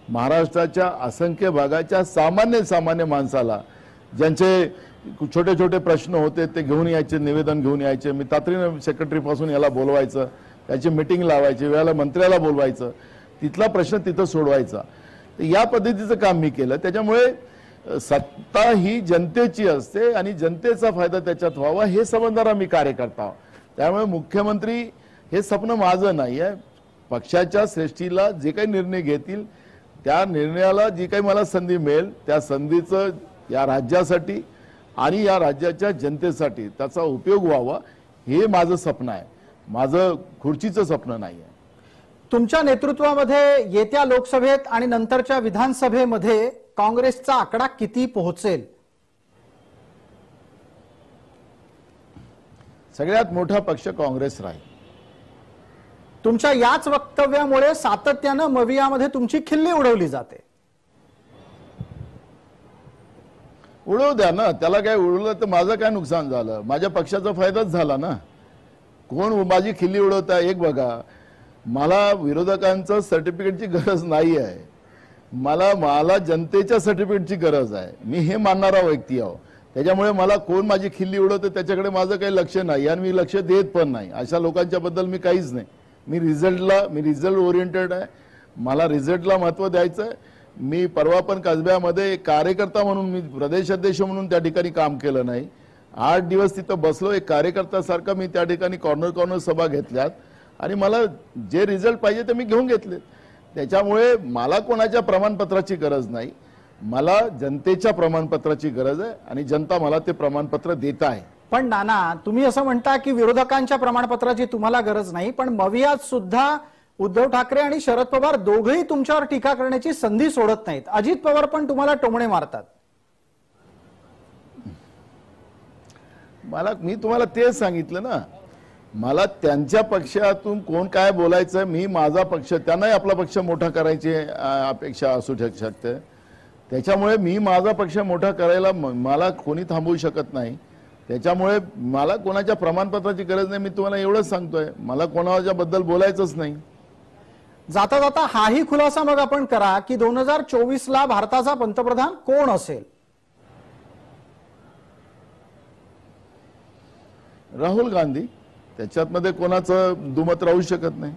महाराष्ट्राच्या असंख्य भागाच्या सामान्य माणसाला, ज्यांचे छोटे छोटे प्रश्न होते ते घेऊन यायचे, निवेदन घेऊन यायचे. मी तातडीनं सेक्रेटरी पासून याला बोलवायचं, त्याची मीटिंग लावायची, वेळेला मंत्र्याला बोलवायचं, तिथला प्रश्न तिथं सोडवायचा. या पद्धतीचं काम मी केलं. त्याच्यामुळे सत्ता ही जनतेची असते आणि जनतेचा फायदा त्याच्यात व्हावा हे समजणारा मी कार्यकर्ता. त्यामुळे मुख्यमंत्री हे स्वप्न माझं नाही आहे. पक्षाच्या श्रेष्ठीला जे काही निर्णय घेतील त्या निर्णयाला जी काही मला संधी मिळेल त्या संधीचं या राज्यासाठी आणि या राज्याच्या जनतेसाठी त्याचा उपयोग व्हावा हे माझं स्वप्न आहे, माझं खुर्चीचं स्वप्न नाही आहे. तुमच्या नेतृत्वामध्ये येत्या लोकसभेत आणि नंतरच्या विधानसभेमध्ये काँग्रेसचा आकडा किती पोहोचेल? सगळ्यात मोठा पक्ष काँग्रेस राहील. तुमच्या याच वक्तव्यामुळे सातत्यानं मवियामध्ये तुमची खिल्ली उडवली जाते. उडवू द्या ना, त्याला काय उडवलं तर माझं काय नुकसान झालं? माझ्या पक्षाचा फायदाच झाला ना. कोण माझी खिल्ली उडवत आहे? एक बघा, मला विरोधकांचं सर्टिफिकेटची गरज नाही आहे, मला जनतेच्या सर्टिफिकेटची गरज आहे. मी हे मानणारा व्यक्ती आहो. त्याच्यामुळे मला कोण माझी खिल्ली उडवते त्याच्याकडे माझं काही लक्ष नाही आणि मी लक्ष देत पण नाही. अशा लोकांच्या बद्दल मी काहीच नाही. मी रिझल्ट ओरिएंटेड आहे. मला रिझल्टला महत्त्व द्यायचं आहे. मी परवा पण कसब्यामध्ये एक कार्यकर्ता म्हणून, मी प्रदेशाध्यक्ष म्हणून त्या ठिकाणी काम केलं नाही. 8 दिवस तिथं बसलो एक कार्यकर्त्यासारखा. मी त्या ठिकाणी कॉर्नर सभा घेतल्यात आणि मला जे रिझल्ट पाहिजे ते मी घेऊन घेतले. त्याच्यामुळे मला कोणाच्या प्रमाणपत्राची गरज नाही, मला जनतेच्या प्रमाणपत्राची गरज आहे आणि जनता मला ते प्रमाणपत्र देत आहे. पण नाना, तुम्ही असं म्हणता की विरोधकांच्या प्रमाणपत्राची तुम्हाला गरज नाही, पण मवियात सुद्धा उद्धव ठाकरे आणि शरद पवार दोघेही तुमच्यावर टीका करण्याची संधी सोडत नाहीत. अजित पवार पण तुम्हाला टोमणे मारतात. मी तुम्हाला तेच सांगितलं ना, मला त्यांच्या पक्षातून कोण काय बोलायचं, मी माझा पक्ष, त्यांनाही आपला पक्ष मोठा करायची अपेक्षा असू शकते. त्याच्यामुळे मी माझा पक्ष मोठा करायला मला कोणी थांबवू शकत नाही. त्याच्यामुळे मला कोणाच्या प्रमाणपत्राची गरज नाही. मी तुम्हाला एवढंच सांगतोय, मला कोणाच्या बद्दल बोलायचंच नाही. जाता जाता हाही खुलासा मग आपण करा की 2024ला भारताचा पंतप्रधान कोण असेल? राहुल गांधी. त्याच्यामध्ये कोणाचं दुमत राहू शकत नाही.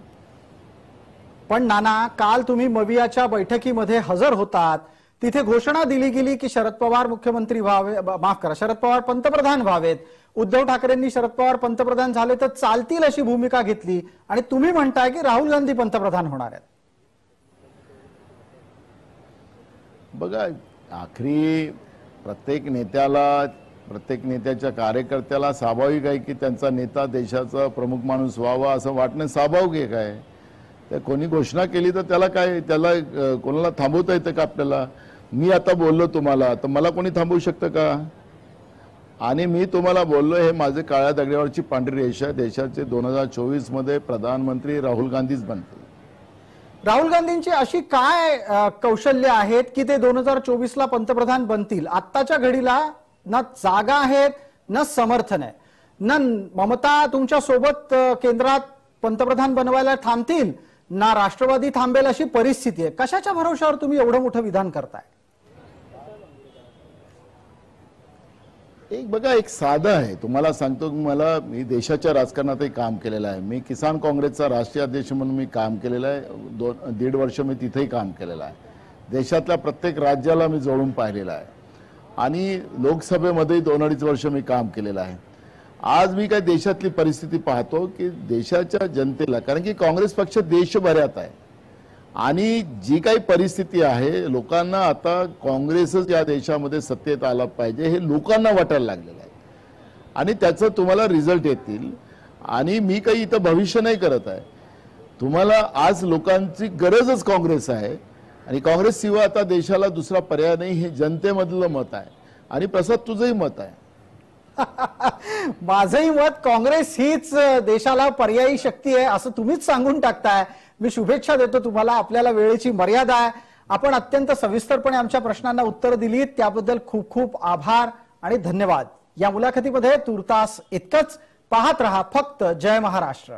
पण नाना, काल तुम्ही मवियाच्या बैठकीमध्ये हजर होतात, तिथे घोषणा दिली गेली की शरद पवार मुख्यमंत्री व्हावे, शरद पवार पंतप्रधान व्हावेत. उद्धव ठाकरेंनी शरद पवार पंतप्रधान झाले तर चालतील अशी भूमिका घेतली आणि तुम्ही म्हणताय की राहुल गांधी पंतप्रधान होणार आहेत. बघा, आखरी प्रत्येक नेत्याच्या कार्यकर्त्याला स्वाभाविक आहे की त्यांचा नेता देशाचा प्रमुख माणूस व्हावा असं वाटणं स्वाभाविक आहे. तर कोणी घोषणा केली तर त्याला कोणाला थांबवता येतं का आपल्याला? मी आता बोललो तुम्हाला, तर मला कोणी थांबवू शकतं का? आणि मी तुम्हाला बोललो, हे माझे काळ्या दगडावरची पांढरी रेषा, देशाचे 2024 मध्ये प्रधानमंत्री राहुल गांधीच बनतील. राहुल गांधींची अशी काय कौशल्य आहेत की ते 2024ला पंतप्रधान बनतील? आत्ताच्या घडीला ना जागा आहेत, ना समर्थन आहे, ना ममता तुमच्या सोबत केंद्रात पंतप्रधान बनवायला थांबतील, ना राष्ट्रवादी थांबेल अशी परिस्थिती आहे. कशाच्या भरोशावर तुम्ही एवढं मोठं विधान करताय? एक साधं आहे, तुम्हाला सांगतो. मी देशाच्या राजकारणातही काम केलेलं आहे. मी किसान काँग्रेसचा राष्ट्रीय अध्यक्ष म्हणून मी काम केलेलं आहे. 1.5 वर्ष मी तिथेही काम केलेलं आहे. देशातल्या प्रत्येक राज्याला मी जोडून पाहिलेलं आहे आणि लोकसभेमध्ये 2-2.5 वर्ष मी काम केलेलं आहे. आज मी काय देशातली परिस्थिती पाहतो की देशाच्या जनतेला, कारण की काँग्रेस पक्ष देशभरात आहे आणि जी काही परिस्थिती आहे, लोकांना आता काँग्रेसच या देशामध्ये सत्तेत आला पाहिजे हे लोकांना वाटायला लागलेलं आहे आणि त्याचं तुम्हाला रिझल्ट येतील. आणि मी काही इथं भविष्य नाही करत आहे. तुम्हाला आज लोकांची गरजच काँग्रेस आहे आणि काँग्रेस शिवाय आता देशाला दुसरा पर्याय नाही, हे जनतेमधलं मत आहे. आणि प्रसाद, तुझंही मत आहे. माझंही मत, काँग्रेस हीच देशाला पर्यायी शक्ती आहे असं तुम्हीच सांगून टाकताय. मी शुभेच्छा देतो तुम्हाला. आपल्याला वेळेची मर्यादा आहे. आपण अत्यंत सविस्तरपणे आमच्या प्रश्नांना उत्तर दिलीत, त्याबद्दल खूप खूप आभार आणि धन्यवाद. या मुलाखतीमध्ये तुर्तास इतकंच. पाहत रहा फक्त जय महाराष्ट्र.